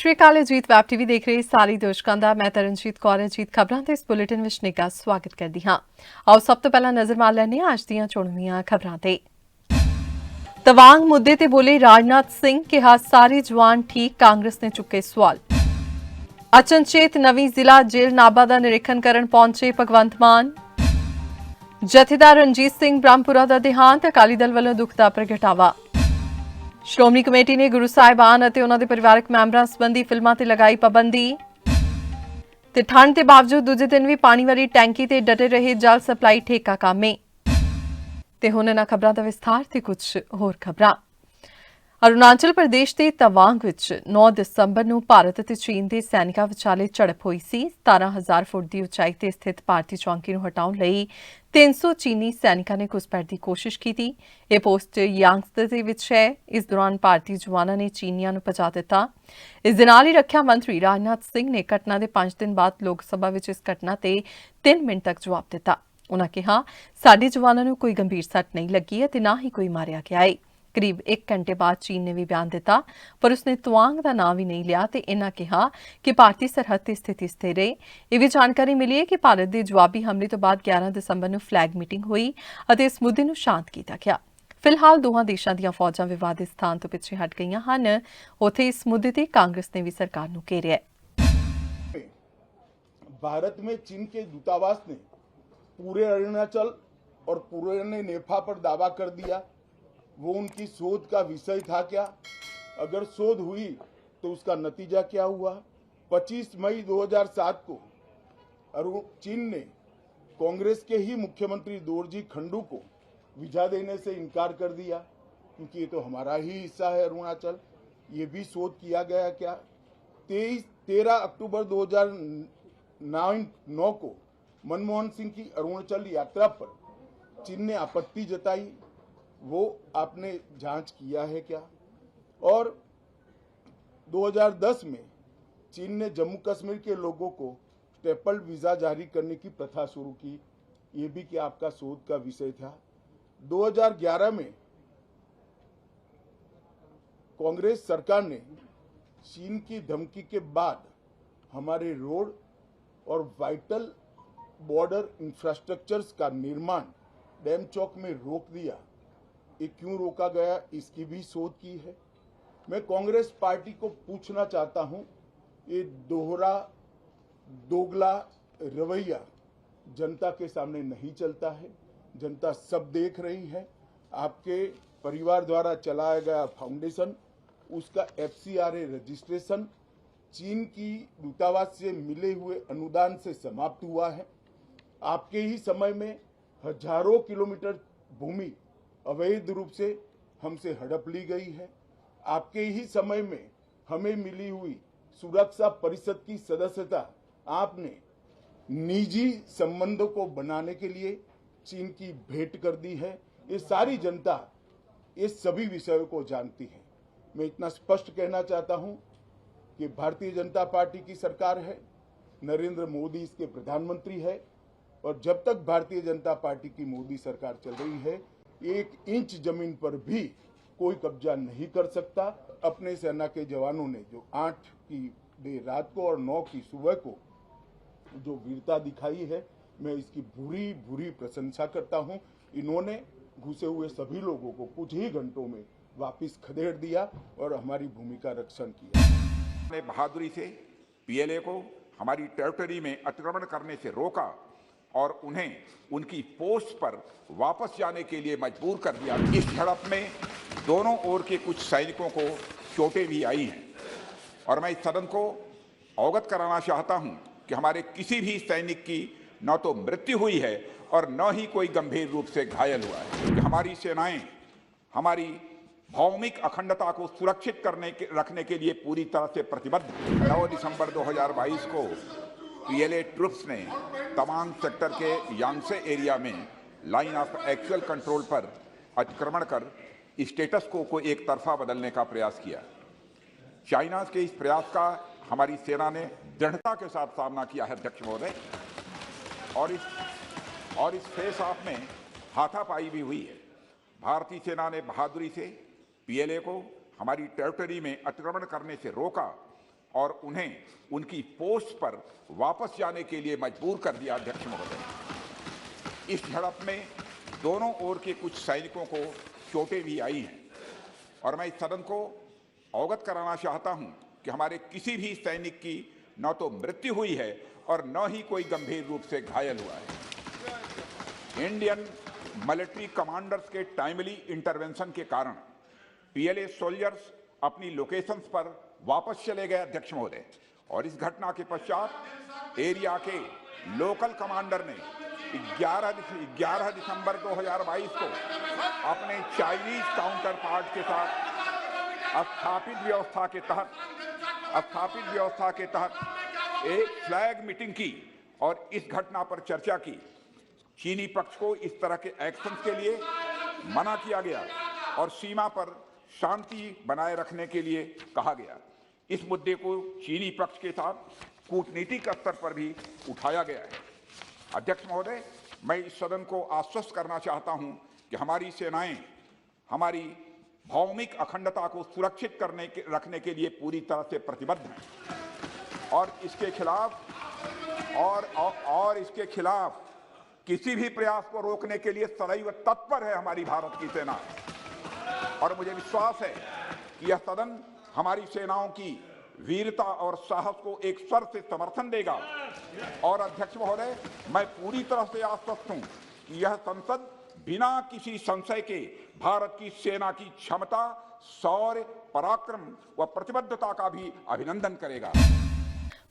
ਸ੍ਰੀ ਅਕਾਲ Ajit web TV ਦੇਖ ਰਹੇ ਸਾਰੇ ਦਰਸ਼ਕਾਂ ਦਾ ਮੈਂ ਤਰਨਜੀਤ ਕੌਰ ਅਜੀਤ ਖਬਰਾਂ ਦੇ ਇਸ ਬੁਲੇਟਿਨ ਵਿੱਚ ਨਿੱਘਾ ਸਵਾਗਤ ਕਰਦੀ ਹਾਂ। ਆਓ ਸਭ ਤੋਂ ਪਹਿਲਾਂ ਨਜ਼ਰ ਮਾਰ ਲੈਂਦੇ ਹਾਂ ਅੱਜ ਦੀਆਂ ਚੁਣਵੀਆਂ ਖਬਰਾਂ ਤੇ। ਤਵਾਂਗ ਮੁੱਦੇ ਤੇ ਬੋਲੇ ਰਾਜਨਾਥ ਸਿੰਘ ਕਿਹਾ ਸਾਰੇ ਜਵਾਨ ਠੀਕ, ਕਾਂਗਰਸ ਨੇ ਚੁੱਕੇ ਸਵਾਲ। ਅਚਨਚੇਤ ਨਵੀਂ ਜ਼ਿਲ੍ਹਾ ਜੇਲ੍ਹ ਨਾਭਾ ਦਾ ਨਿਰੀਖਣ ਕਰਨ ਪਹੁੰਚੇ ਭਗਵੰਤ ਮਾਨ। ਜਥੇਦਾਰ ਰਣਜੀਤ ਸਿੰਘ ਬ੍ਰਹਮਪੁਰਾ ਦਾ ਦੇਹਾਂਤ, ਅਕਾਲੀ ਦਲ ਵੱਲੋਂ ਦੁੱਖ ਦਾ ਪ੍ਰਗਟਾਵਾ। ਸ਼੍ਰੋਮਣੀ ਕਮੇਟੀ ਨੇ ਗੁਰੂ ਸਾਹਿਬਾਨ ਅਤੇ ਉਹਨਾਂ ਦੇ ਪਰਿਵਾਰਕ ਮੈਂਬਰਾਂ ਸੰਬੰਧੀ ਫਿਲਮਾਂ ਤੇ ਲਗਾਈ ਪਾਬੰਦੀ। ਤੇ ਠੰਡ ਦੇ ਬਾਵਜੂਦ ਦੂਜੇ ਦਿਨ ਵੀ ਪਾਣੀ ਵਾਲੀ ਟੈਂਕੀ ਤੇ ਡਟੇ ਰਹੇ ਜਲ ਸਪਲਾਈ ਠੇਕਾ ਕਾਮੇ। ਤੇ ਹੁਣ ਇਹਨਾਂ ਖਬਰਾਂ ਦਾ ਵਿਸਥਾਰ ਤੇ ਕੁਝ ਹੋਰ ਖਬਰਾਂ। ਅਰੁਣਾਚਲ ਪ੍ਰਦੇਸ਼ ਦੇ ਤਵਾਂਗ ਵਿੱਚ 9 ਦਸੰਬਰ ਨੂੰ ਭਾਰਤ ਅਤੇ ਚੀਨ ਦੇ ਸੈਨਿਕਾਂ ਵਿਚਾਲੇ ਝੜਪ ਹੋਈ ਸੀ। 17,000 ਫੁੱਟ ਦੀ ਉਚਾਈ ਤੇ ਸਥਿਤ ਭਾਰਤੀ ਚੌਂਕੀ ਨੂੰ ਹਟਾਉਣ ਲਈ 300 ਚੀਨੀ ਸੈਨਿਕਾਂ ਨੇ ਘੁਸਪੈਠ ਦੀ ਕੋਸ਼ਿਸ਼ ਕੀਤੀ। ਇਹ ਪੋਸਟ ਯਾਂਗਸਤੇ ਦੇ ਵਿੱਚ ਹੈ। ਇਸ ਦੌਰਾਨ ਭਾਰਤੀ ਜਵਾਨਾਂ ਨੇ ਚੀਨੀਆਂ ਨੂੰ ਭਜਾ ਦਿੱਤਾ। ਇਸ ਦੇ ਨਾਲ ਹੀ ਰੱਖਿਆ ਮੰਤਰੀ ਰਾਜਨਾਥ ਸਿੰਘ ਨੇ ਘਟਨਾ ਦੇ 5 ਦਿਨ ਬਾਅਦ ਲੋਕ ਸਭਾ ਵਿੱਚ ਇਸ ਘਟਨਾ ਤੇ 3 ਮਿੰਟ ਤੱਕ ਜਵਾਬ ਦਿੱਤਾ। ਉਨ੍ਹਾਂ ਕਿਹਾ ਸਾਡੇ ਜਵਾਨਾਂ ਨੂੰ ਕੋਈ ਗੰਭੀਰ ਸੱਟ ਨਹੀਂ ਲੱਗੀ ਹੈ ਤੇ ਨਾ ਹੀ ਕੋਈ ਮਾਰਿਆ ਗਿਆ ਹੈ। ਕਰੀਬ 1 ਘੰਟੇ ਬਾਅਦ ਚੀਨ ਨੇ ਵੀ ਬਿਆਨ ਦਿੱਤਾ, ਪਰ ਉਸਨੇ ਤਵਾਂਗ ਦਾ ਨਾਂ ਵੀ ਨਹੀਂ ਲਿਆ ਤੇ ਇਨ੍ਹਾਂ ਕਿਹਾ ਕਿ ਭਾਰਤੀ ਸਰਹੱਦ ਤੇ ਸਥਿਤੀ ਸਥਿਰ ਹੈ। ਇਹ ਵੀ ਜਾਣਕਾਰੀ ਮਿਲੀ ਹੈ ਕਿ ਭਾਰਤ ਦੇ ਜਵਾਬੀ ਹਮਲੇ ਤੋਂ ਬਾਅਦ 11 ਦਸੰਬਰ ਨੂੰ ਫਲੈਗ ਮੀਟਿੰਗ ਹੋਈ ਅਤੇ ਇਸ ਮੁੱਦੇ ਨੂੰ ਸ਼ਾਂਤ ਕੀਤਾ ਗਿਆ। ਫਿਲਹਾਲ ਦੋਹਾਂ ਦੇਸ਼ਾਂ ਦੀਆਂ ਫੌਜਾਂ ਵਿਵਾਦਿਤ ਸਥਾਨ ਤੋਂ ਪਿੱਛੇ ਹਟ ਗਈਆਂ ਹਨ। ਉੱਥੇ ਇਸ ਮੁੱਦੇ ਤੇ ਕਾਂਗਰਸ ਨੇ ਵੀ ਸਰਕਾਰ ਨੂੰ ਘੇਰਿਆ ਹੈ। भारत में चीन के दूतावास ने पूरे अरुणाचल और पूरे नेपाल पर दावा कर दिया। वो उनकी शोध का विषय था क्या? अगर शोध हुई तो उसका नतीजा क्या हुआ? 25 मई 2007 को चीन ने कांग्रेस के ही मुख्यमंत्री दोरजी खंडू को वीजा देने से इनकार कर दिया, क्योंकि ये तो हमारा ही हिस्सा है अरुणाचल। ये भी शोध किया गया क्या? 13 अक्टूबर 2009 को मनमोहन सिंह की अरुणाचल यात्रा पर चीन ने आपत्ति जताई, वो आपने जांच किया है क्या? और 2010 में चीन ने जम्मू कश्मीर के लोगों को स्टेपल वीजा जारी करने की प्रथा शुरू की, ये भी क्या आपका शोध का विषय था? 2011 में कांग्रेस सरकार ने चीन की धमकी के बाद हमारे रोड और वाइटल बॉर्डर इंफ्रास्ट्रक्चर्स का निर्माण डैम चौक में रोक दिया। ये क्यों रोका गया, इसकी भी शोध की है। मैं कांग्रेस पार्टी को पूछना चाहता हूं, ये दोगला रवैया जनता के सामने नहीं चलता है। जनता सब देख रही है। आपके परिवार द्वारा चलाया गया फाउंडेशन, उसका FCRA रजिस्ट्रेशन चीन की दूतावास से मिले हुए अनुदान से समाप्त हुआ है। आपके ही समय में हजारों किलोमीटर भूमि अवैध रूप से हमसे हड़प ली गई है। आपके ही समय में हमें मिली हुई सुरक्षा परिषद की सदस्यता आपने निजी संबंधों को बनाने के लिए चीन की भेंट कर दी है। ये सारी जनता ये सभी विषयों को जानती है। मैं इतना स्पष्ट कहना चाहता हूं कि भारतीय जनता पार्टी की सरकार है, नरेंद्र मोदी इसके प्रधानमंत्री है, और जब तक भारतीय जनता पार्टी की मोदी सरकार चल रही है, 1 इंच जमीन पर भी कोई कब्जा नहीं कर सकता। अपने सेना के जवानों ने जो 8 की देर रात को और 9 की सुबह को जो वीरता दिखाई है, मैं इसकी भूरी भूरी प्रशंसा करता हूं। इन्होंने घुसे हुए सभी लोगों को कुछ ही घंटों में वापस खदेड़ दिया और हमारी भूमि का रक्षण किया। ने बहादुरी से PLA को हमारी टेरिटरी में अतिक्रमण करने से रोका और उन्हें उनकी पोस्ट पर वापस जाने के लिए मजबूर कर दिया। इस झड़प में दोनों ओर के कुछ सैनिकों को चोटें भी आई हैं और मैं इस सदन को अवगत कराना चाहता हूं कि हमारे किसी भी सैनिक की न तो मृत्यु हुई है और न ही कोई गंभीर रूप से घायल हुआ है। हमारी सेनाएं हमारी भौमिक अखंडता को सुरक्षित रखने के लिए पूरी तरह से प्रतिबद्ध। 9 दिसंबर 2022 को PLA ट्रुप्स ने तवांग सेक्टर के यांगसे एरिया में लाइन ऑफ एक्चुअल कंट्रोल पर अतिक्रमण कर स्टेटस को एक तरफा बदलने का प्रयास किया। चाइना के इस प्रयास का हमारी सेना ने दृढ़ता के साथ सामना किया है अध्यक्ष महोदय, और इस फेस ऑफ में हाथापाई भी हुई है। भारतीय सेना ने बहादुरी से PLA को हमारी टेरिटरी में अतिक्रमण करने से रोका और उन्हें उनकी पोस्ट पर वापस जाने के लिए मजबूर कर दिया। अध्यक्ष महोदय, इस झड़प में दोनों ओर के कुछ सैनिकों को चोटें भी आई हैं और मैं इस सदन को अवगत कराना चाहता हूं कि हमारे किसी भी सैनिक की न तो मृत्यु हुई है और न ही कोई गंभीर रूप से घायल हुआ है। इंडियन मिलिट्री कमांडर्स के टाइमली इंटरवेंशन के कारण पीएलए सोल्जर्स अपनी लोकेशंस पर वापस चले गए। अध्यक्ष महोदय, और इस घटना के पश्चात एरिया के लोकल कमांडर ने 11 दिसंबर 2022 को अपने चाइनीज काउंटर पार्ट के साथ स्थापित व्यवस्था के तहत एक फ्लैग मीटिंग की और इस घटना पर चर्चा की। चीनी पक्ष को इस तरह के एक्शन के लिए मना किया गया और सीमा पर शांति बनाए रखने के लिए कहा गया। इस मुद्दे को चीनी पक्ष के साथ कूटनीतिक स्तर पर भी उठाया गया है। अध्यक्ष महोदय, मैं इस सदन को आश्वस्त करना चाहता हूं कि हमारी सेनाएं हमारी भौमिक अखंडता को सुरक्षित रखने के लिए पूरी तरह से प्रतिबद्ध हैं और इसके खिलाफ किसी भी प्रयास को रोकने के लिए सदैव तत्पर है हमारी भारत की सेना। और मुझे विश्वास है कि यह सदन हमारी सेनाओं की वीरता और साहस को एक स्वर से समर्थन देगा। और अध्यक्ष महोदय, मैं पूरी तरह से आश्वस्त हूं कि यह संसद बिना किसी संशय के भारत की सेना की क्षमता, शौर्य, पराक्रम व प्रतिबद्धता का भी अभिनंदन करेगा।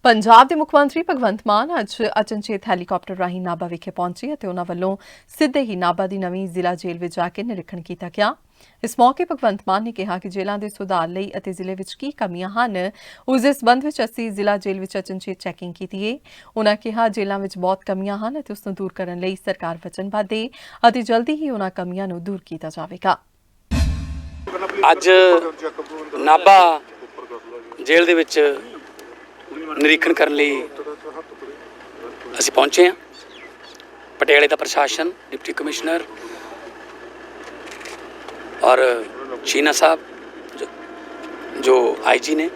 ਪੰਜਾਬ ਦੇ ਮੁੱਖ ਮੰਤਰੀ ਭਗਵੰਤ ਮਾਨ ਅੱਜ ਅਚਨਚੇਤ ਹੈਲੀਕਾਪਟਰ ਰਾਹੀਂ ਨਾਭਾ ਵਿਖੇ ਪਹੁੰਚੇ ਅਤੇ ਉਨ੍ਹਾਂ ਵੱਲੋਂ ਸਿੱਧੇ ਹੀ ਨਾਭਾ ਦੀ ਨਵੀਂ ਜ਼ਿਲ੍ਹਾ ਜੇਲ੍ਹ ਵਿੱਚ ਜਾ ਕੇ ਨਿਰੀਖਣ ਕੀਤਾ ਗਿਆ। ਇਸ ਮੌਕੇ ਭਗਵੰਤ ਮਾਨ ਨੇ ਕਿਹਾ ਕਿ ਜੇਲ੍ਹਾਂ ਦੇ ਸੁਧਾਰ ਲਈ ਅਤੇ ਜ਼ਿਲ੍ਹੇ ਵਿੱਚ ਕੀ ਕਮੀਆਂ ਹਨ, ਉਸ ਦੇ ਸਬੰਧ ਵਿੱਚ ਅਸੀਂ ਜ਼ਿਲ੍ਹਾ ਜੇਲ੍ਹ ਵਿੱਚ ਅਚਨਚੇਤ ਚੈਕਿੰਗ ਕੀਤੀ ਹੈ। ਉਨ੍ਹਾਂ ਕਿਹਾ ਜੇਲ੍ਹਾਂ ਵਿੱਚ ਬਹੁਤ ਕਮੀਆਂ ਹਨ ਅਤੇ ਉਸ ਨੂੰ ਦੂਰ ਕਰਨ ਲਈ ਸਰਕਾਰ ਵਚਨਬੱਧ ਹੈ ਅਤੇ ਜਲਦੀ ਹੀ ਉਨ੍ਹਾਂ ਕਮੀਆਂ ਨੂੰ ਦੂਰ ਕੀਤਾ ਜਾਵੇਗਾ। ਅੱਜ ਨਾਭਾ ਜੇਲ੍ਹ ਦੇ ਵਿੱਚ ਨਿਰੀਖਣ ਕਰਨ ਲਈ ਅਸੀਂ ਪਹੁੰਚੇ ਹਾਂ। ਪਟਿਆਲੇ ਦਾ ਪ੍ਰਸ਼ਾਸਨ, ਡਿਪਟੀ ਕਮਿਸ਼ਨਰ ਔਰ ਚੀਨਾ ਸਾਹਿਬ ਜੋ ਆਈਜੀ ਨੇ,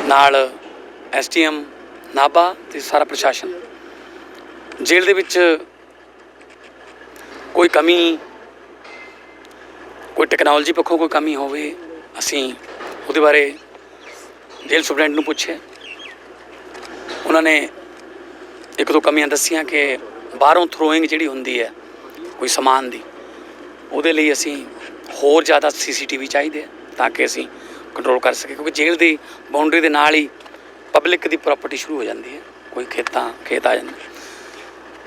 ਨਾਲ ਐਸਟੀਐਮ ਨਾਭਾ ਤੇ ਸਾਰਾ ਪ੍ਰਸ਼ਾਸਨ। ਜੇਲ੍ਹ ਦੇ ਵਿੱਚ ਕੋਈ ਕਮੀ, ਕੋਈ ਟੈਕਨੋਲੋਜੀ ਪੱਖੋਂ ਕੋਈ ਕਮੀ ਹੋਵੇ, ਅਸੀਂ ਉਹਦੇ ਬਾਰੇ ਜੇਲ੍ਹ ਸੁਪਰਡੈਂਟ ਨੂੰ ਪੁੱਛਿਆ। ਉਹਨਾਂ ਨੇ ਇੱਕ ਦੋ ਕਮੀਆਂ ਦੱਸੀਆਂ ਕਿ ਬਾਹਰੋਂ ਥਰੋਇੰਗ ਜਿਹੜੀ ਹੁੰਦੀ ਹੈ ਕੋਈ ਸਮਾਨ ਦੀ, ਉਹਦੇ ਲਈ ਅਸੀਂ ਹੋਰ ਜ਼ਿਆਦਾ CCTV ਚਾਹੀਦੇ ਆ ਤਾਂ ਕਿ ਅਸੀਂ ਕੰਟਰੋਲ ਕਰ ਸਕੀਏ, ਕਿਉਂਕਿ ਜੇਲ੍ਹ ਦੀ ਬਾਉਂਡਰੀ ਦੇ ਨਾਲ ਹੀ ਪਬਲਿਕ ਦੀ ਪ੍ਰਾਪਰਟੀ ਸ਼ੁਰੂ ਹੋ ਜਾਂਦੀ ਹੈ। ਕੋਈ ਖੇਤ ਆ ਜਾਂਦੇ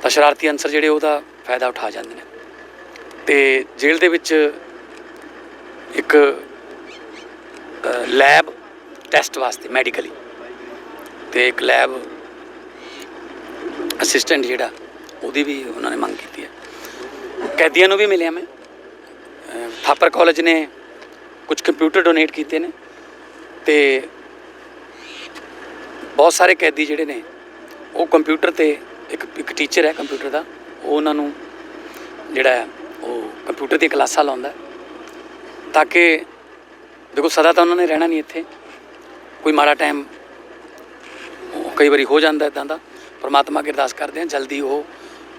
ਤਾਂ ਸ਼ਰਾਰਤੀ ਅਨਸਰ ਜਿਹੜੇ ਉਹਦਾ ਫਾਇਦਾ ਉਠਾ ਜਾਂਦੇ ਨੇ। ਅਤੇ ਜੇਲ੍ਹ ਦੇ ਵਿੱਚ ਇੱਕ ਲੈਬ ਟੈਸਟ ਵਾਸਤੇ ਮੈਡੀਕਲੀ ਅਤੇ ਇੱਕ ਲੈਬ ਅਸਿਸਟੈਂਟ ਜਿਹੜਾ, ਉਹਦੀ ਵੀ ਉਹਨਾਂ ਨੇ ਮੰਗ ਕੀਤੀ ਹੈ। ਕੈਦੀਆਂ ਨੂੰ ਵੀ ਮਿਲਿਆ ਮੈਂ। ਥਾਪਰ ਕਾਲਜ ਨੇ ਕੁਝ ਕੰਪਿਊਟਰ ਡੋਨੇਟ ਕੀਤੇ ਨੇ ਅਤੇ ਬਹੁਤ ਸਾਰੇ ਕੈਦੀ ਜਿਹੜੇ ਨੇ ਉਹ ਕੰਪਿਊਟਰ 'ਤੇ ਇੱਕ ਟੀਚਰ ਹੈ ਕੰਪਿਊਟਰ ਦਾ, ਉਹ ਉਹਨਾਂ ਨੂੰ ਜਿਹੜਾ ਹੈ ਉਹ ਕੰਪਿਊਟਰ ਦੀਆਂ ਕਲਾਸਾਂ ਲਾਉਂਦਾ ਤਾਂ ਕਿ ਦੇਖੋ ਸਦਾ ਤਾਂ ਉਹਨਾਂ ਨੇ ਰਹਿਣਾ ਨਹੀਂ ਇੱਥੇ, ਕੋਈ ਮਾੜਾ ਟਾਈਮ ਕਈ ਵਾਰੀ ਹੋ ਜਾਂਦਾ ਇੱਦਾਂ ਦਾ। ਪਰਮਾਤਮਾ ਅੱਗੇ ਅਰਦਾਸ ਕਰਦੇ ਹਾਂ ਜਲਦੀ ਉਹ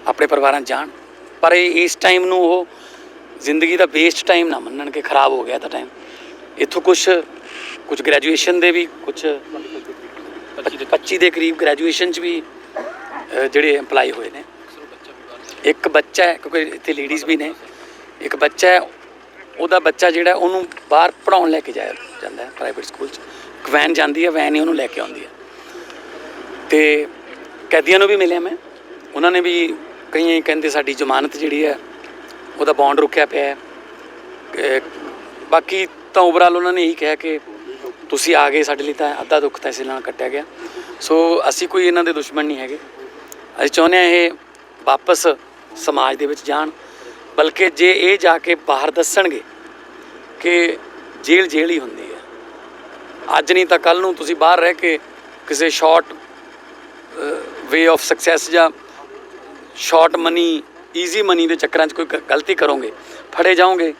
ਆਪਣੇ ਪਰਿਵਾਰਾਂ 'ਚ ਜਾਣ, ਪਰ ਇਸ ਟਾਈਮ ਨੂੰ ਉਹ ਜ਼ਿੰਦਗੀ ਦਾ ਵੇਸਟ ਟਾਈਮ ਨਾ ਮੰਨਣ ਕਿ ਖਰਾਬ ਹੋ ਗਿਆ ਤਾਂ ਟਾਈਮ। ਇੱਥੋਂ ਕੁਝ ਗ੍ਰੈਜੂਏਸ਼ਨ ਦੇ ਵੀ 25 ਦੇ ਕਰੀਬ ਗ੍ਰੈਜੂਏਸ਼ਨ 'ਚ ਵੀ ਜਿਹੜੇ ਇੰਪਲਾਈ ਹੋਏ ਨੇ। ਇੱਕ ਬੱਚਾ ਹੈ, ਕਿਉਂਕਿ ਇੱਥੇ ਲੇਡੀਜ਼ ਵੀ ਨੇ, ਇੱਕ ਬੱਚਾ ਹੈ, ਉਹਦਾ ਬੱਚਾ ਜਿਹੜਾ ਉਹਨੂੰ ਬਾਹਰ ਪੜ੍ਹਾਉਣ ਲੈ ਕੇ ਜਾਂਦਾ ਹੈ ਪ੍ਰਾਈਵੇਟ ਸਕੂਲ 'ਚ। ਇੱਕ ਵੈਨ ਜਾਂਦੀ ਹੈ, ਵੈਨ ਹੀ ਉਹਨੂੰ ਲੈ ਕੇ ਆਉਂਦੀ ਹੈ। ਅਤੇ ਕੈਦੀਆਂ ਨੂੰ ਵੀ ਮਿਲਿਆ ਮੈਂ, ਉਹਨਾਂ ਨੇ ਵੀ ਕਈ ਕਹਿੰਦੇ ਸਾਡੀ ਜ਼ਮਾਨਤ ਜਿਹੜੀ ਹੈ ਉਹਦਾ ਬੌਂਡ ਰੁਕਿਆ ਪਿਆ ਹੈ। ਬਾਕੀ ਤਾਂ ਓਵਰਆਲ ਉਹਨਾਂ ਨੇ ਇਹੀ ਕਿਹਾ ਕਿ ਤੁਸੀਂ ਆ ਗਏ, ਸਾਡੇ ਲਈ ਤਾਂ ਅੱਧਾ ਦੁੱਖ ਤਾਂ ਇਸੇ ਨਾਲ ਕੱਟਿਆ ਗਿਆ। ਸੋ ਅਸੀਂ ਕੋਈ ਇਹਨਾਂ ਦੇ ਦੁਸ਼ਮਣ ਨਹੀਂ ਹੈਗੇ। ਅਸੀਂ ਚਾਹੁੰਦੇ ਹਾਂ ਇਹ ਵਾਪਸ ਸਮਾਜ ਦੇ ਵਿੱਚ ਜਾਣ, ਬਲਕਿ ਜੇ ਇਹ ਜਾ ਕੇ ਬਾਹਰ ਦੱਸਣਗੇ ਕਿ ਜੇਲ੍ਹ ਹੀ ਹੁੰਦੀ ਹੈ, ਅੱਜ ਨਹੀਂ ਤਾਂ ਕੱਲ੍ਹ ਨੂੰ ਤੁਸੀਂ ਬਾਹਰ ਰਹਿ ਕੇ ਕਿਸੇ ਸ਼ਾਰਟ ਵੇ ਆਫ ਸਕਸੈਸ ਜਾਂ ਸ਼ਾਰਟ ਮਨੀ, ਈਜ਼ੀ ਮਨੀ ਦੇ ਚੱਕਰਾਂ 'ਚ ਕੋਈ ਗਲਤੀ ਕਰੋਗੇ, ਫੜੇ ਜਾਓਗੇ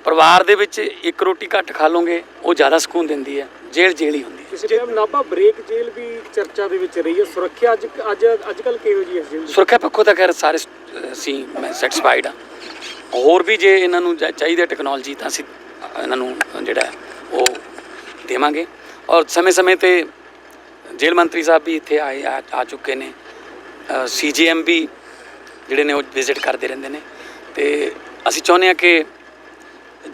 ਪਰਿਵਾਰ ਦੇ ਵਿੱਚ ਇੱਕ ਰੋਟੀ ਘੱਟ ਖਾ ਲਓਗੇ ਉਹ ਜ਼ਿਆਦਾ ਸਕੂਨ ਦਿੰਦੀ ਹੈ। ਜੇਲ੍ਹ ਹੀ ਹੁੰਦੀ ਹੈ। ਕਿਸੇ ਟਾਈਮ ਨਾਭਾ ਬ੍ਰੇਕ ਜੇਲ੍ਹ ਵੀ ਚਰਚਾ ਦੇ ਵਿੱਚ ਰਹੀ ਹੈ। ਸੁਰੱਖਿਆ ਅੱਜ ਕੱਲ੍ਹ ਕਿਹੋ ਜਿਹੀ ਹੈ ਇਸ ਜੇਲ੍ਹ ਦੀ? ਸੁਰੱਖਿਆ ਪੱਖੋਂ ਤਾਂ ਖੈਰ ਸਾਰੇ ਅਸੀਂ ਮੈਂ ਸੈਟੀਸਫਾਈਡ ਹਾਂ। ਹੋਰ ਵੀ ਜੇ ਇਹਨਾਂ ਨੂੰ ਚਾਹੀਦੀ ਟੈਕਨੋਲੋਜੀ ਤਾਂ ਅਸੀਂ ਇਹਨਾਂ ਨੂੰ ਜਿਹੜਾ ਉਹ ਦੇਵਾਂਗੇ। ਔਰ ਸਮੇਂ-ਸਮੇਂ 'ਤੇ ਜੇਲ੍ਹ ਮੰਤਰੀ ਸਾਹਿਬ ਵੀ ਇੱਥੇ ਆ ਚੁੱਕੇ ਨੇ। CGM ਵੀ ਜਿਹੜੇ ਨੇ ਉਹ ਵਿਜ਼ਿਟ ਕਰਦੇ ਰਹਿੰਦੇ ਨੇ। ਅਤੇ ਅਸੀਂ ਚਾਹੁੰਦੇ ਹਾਂ ਕਿ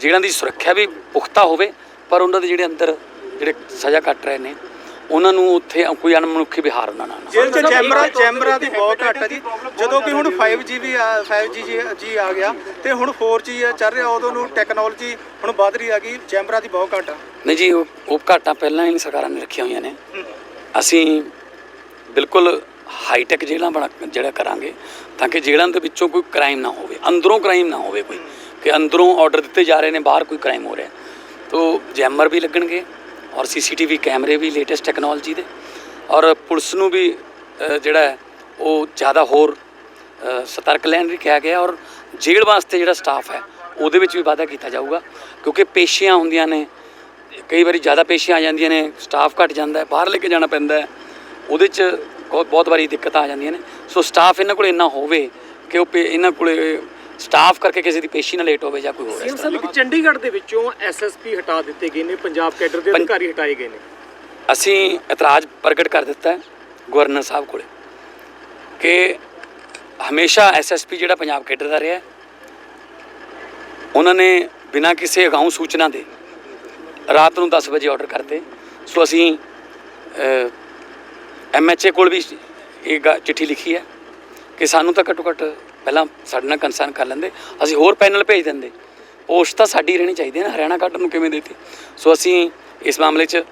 ਜੇਲ੍ਹਾਂ ਦੀ ਸੁਰੱਖਿਆ ਵੀ ਪੁਖਤਾ ਹੋਵੇ, ਪਰ ਉਹਨਾਂ ਦੇ ਜਿਹੜੇ ਅੰਦਰ ਜਿਹੜੇ ਸਜ਼ਾ ਕੱਟ ਰਹੇ ਨੇ ਉਹਨਾਂ ਨੂੰ ਉੱਥੇ ਕੋਈ ਅਣਮਨੁੱਖੀ ਵਿਹਾਰ ਉਹਨਾਂ ਨਾਲ ਜੇਲ੍ਹ 'ਚ ਚੈਂਬਰਾਂ ਦੀ ਬਹੁਤ ਘੱਟ ਹੈ ਜੀ। ਜਦੋਂ ਕਿ ਹੁਣ 5G ਵੀ 5G ਆ ਗਿਆ ਤੇ ਹੁਣ 4G ਚੱਲ ਰਿਹਾ, ਉਦੋਂ ਨੂੰ ਟੈਕਨੋਲੋਜੀ ਹੁਣ ਵੱਧ ਰਹੀ ਆ ਗਈ, ਚੈਂਬਰਾਂ ਦੀ ਬਹੁਤ ਘੱਟ ਆ। ਨਹੀਂ ਜੀ, ਉਹ ਘਾਟਾਂ ਪਹਿਲਾਂ ਹੀ ਸਰਕਾਰਾਂ ਨੇ ਰੱਖੀਆਂ ਹੋਈਆਂ ਨੇ। ਅਸੀਂ ਬਿਲਕੁਲ ਹਾਈਟੈਕ ਜੇਲ੍ਹਾਂ ਜਿਹੜਾ ਕਰਾਂਗੇ ਤਾਂ ਕਿ ਜੇਲ੍ਹਾਂ ਦੇ ਵਿੱਚੋਂ ਕੋਈ ਕ੍ਰਾਈਮ ਨਾ ਹੋਵੇ, ਅੰਦਰੋਂ ਕ੍ਰਾਈਮ ਨਾ ਹੋਵੇ ਕੋਈ, ਕਿ ਅੰਦਰੋਂ ਆਰਡਰ ਦਿੱਤੇ ਜਾ ਰਹੇ ਨੇ, ਬਾਹਰ ਕੋਈ ਕ੍ਰਾਈਮ ਹੋ ਰਿਹਾ। ਤੋ ਜੈਮਰ ਵੀ ਲੱਗਣਗੇ ਔਰ CCTV ਕੈਮਰੇ ਵੀ ਲੇਟੈਸਟ ਟੈਕਨੋਲੋਜੀ ਦੇ, ਔਰ ਪੁਲਿਸ ਨੂੰ ਵੀ ਜਿਹੜਾ ਹੈ ਉਹ ਜ਼ਿਆਦਾ ਹੋਰ ਸਤਰਕ ਲੈਣ ਵੀ ਕਿਹਾ ਗਿਆ। ਔਰ ਜੇਲ੍ਹ ਵਾਸਤੇ ਜਿਹੜਾ ਸਟਾਫ ਹੈ ਉਹਦੇ ਵਿੱਚ ਵੀ ਵਾਧਾ ਕੀਤਾ ਜਾਊਗਾ, ਕਿਉਂਕਿ ਪੇਸ਼ੀਆਂ ਹੁੰਦੀਆਂ ਨੇ, ਕਈ ਵਾਰੀ ਜ਼ਿਆਦਾ ਪੇਸ਼ੀਆਂ ਆ ਜਾਂਦੀਆਂ ਨੇ, ਸਟਾਫ ਘੱਟ ਜਾਂਦਾ ਹੈ, ਬਾਹਰ ਲੈ ਕੇ ਜਾਣਾ ਪੈਂਦਾ ਹੈ, ਉਹਦੇ 'ਚ ਬਹੁਤ ਵਾਰੀ ਦਿੱਕਤਾਂ ਆ ਜਾਂਦੀਆਂ ਨੇ। ਸੋ ਸਟਾਫ ਇਹਨਾਂ ਕੋਲ ਇੰਨਾ ਹੋਵੇ ਕਿ ਉਹ ਇਹਨਾਂ ਕੋਲ ਸਟਾਫ ਕਰਕੇ ਕਿਸੇ ਦੀ ਪੇਸ਼ੀ ਨਾ ਲੇਟ ਹੋਵੇ ਜਾਂ ਕੋਈ ਹੋਰ। ਸਰ, ਚੰਡੀਗੜ੍ਹ ਦੇ ਵਿੱਚੋਂ SSP ਹਟਾ ਦਿੱਤੇ ਗਏ ਨੇ, ਪੰਜਾਬ ਕੈਡਰ ਦੇ ਅਧਿਕਾਰੀ ਹਟਾਏ ਗਏ ਨੇ। ਅਸੀਂ ਇਤਰਾਜ਼ ਪ੍ਰਗਟ ਕਰ ਦਿੱਤਾ ਗਵਰਨਰ ਸਾਹਿਬ ਕੋਲ ਕਿ ਹਮੇਸ਼ਾ SSP ਜਿਹੜਾ ਪੰਜਾਬ ਕੈਡਰ ਦਾ ਰਿਹਾ, ਉਹਨਾਂ ਨੇ ਬਿਨਾਂ ਕਿਸੇ ਅਗਾਊਂ ਸੂਚਨਾ ਦੇ ਰਾਤ ਨੂੰ 10 ਵਜੇ ਆਰਡਰ ਕਰਤੇ। ਸੋ ਅਸੀਂ MHA ਕੋਲ ਵੀ ਇਹ ਚਿੱਠੀ ਲਿਖੀ ਹੈ ਕਿ ਸਾਨੂੰ ਤਾਂ ਘੱਟੋ ਘੱਟ ਪਹਿਲਾਂ ਸਾਡੇ ਨਾਲ ਕੰਸਰਨ ਕਰ ਲੈਂਦੇ, ਅਸੀਂ ਹੋਰ ਪੈਨਲ ਭੇਜ ਦਿੰਦੇ। ਪੋਸਟ ਤਾਂ ਸਾਡੀ ਰਹਿਣੀ ਚਾਹੀਦੀ ਹੈ ਨਾ, ਹਰਿਆਣਾ ਕੈਡਰ ਨੂੰ ਕਿਵੇਂ ਦੇਤੀ। ਸੋ ਅਸੀਂ ਇਸ ਮਾਮਲੇ 'ਚ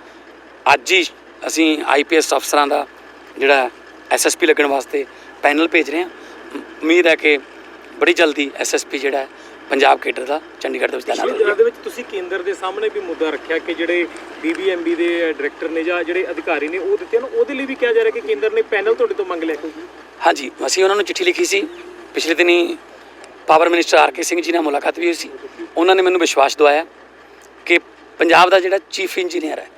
ਅੱਜ ਹੀ ਅਸੀਂ IPS ਅਫਸਰਾਂ ਦਾ ਜਿਹੜਾ SSP ਲੱਗਣ ਵਾਸਤੇ ਪੈਨਲ ਭੇਜ ਰਹੇ ਹਾਂ। ਉਮੀਦ ਹੈ ਕਿ ਬੜੀ ਜਲਦੀ SSP ਜਿਹੜਾ ਪੰਜਾਬ ਕੈਡਰ ਦਾ ਚੰਡੀਗੜ੍ਹ ਦੇ ਵਿੱਚ ਤਾਇਨਾਤ ਹੋਵੇਗਾ। ਦੇ ਵਿੱਚ ਤੁਸੀਂ ਕੇਂਦਰ ਦੇ ਸਾਹਮਣੇ ਵੀ ਮੁੱਦਾ ਰੱਖਿਆ ਕਿ ਜਿਹੜੇ BBMB ਦੇ ਡਾਇਰੈਕਟਰ ਨੇ ਜਾਂ ਜਿਹੜੇ ਅਧਿਕਾਰੀ ਨੇ ਉਹ ਦਿੱਤੇ ਹਨ, ਉਹਦੇ ਲਈ ਵੀ ਕਿਹਾ ਜਾ ਰਿਹਾ ਕਿ ਕੇਂਦਰ ਨੇ ਪੈਨਲ ਤੁਹਾਡੇ ਤੋਂ ਮੰਗ ਲਿਆ। ਹਾਂਜੀ, ਅਸੀਂ ਉਹਨਾਂ ਨੂੰ ਚਿੱਠੀ ਲਿਖੀ ਸੀ। ਪਿਛਲੇ ਦਿਨੀ power minister RK Singh ji ਨਾਲ ਮੁਲਾਕਾਤ ਵੀ ਹੋਈ ਸੀ। ਉਹਨਾਂ ਨੇ ਮੈਨੂੰ ਵਿਸ਼ਵਾਸ ਦਿਵਾਇਆ ਕਿ ਪੰਜਾਬ ਦਾ ਜਿਹੜਾ ਚੀਫ ਇੰਜੀਨੀਅਰ ਹੈ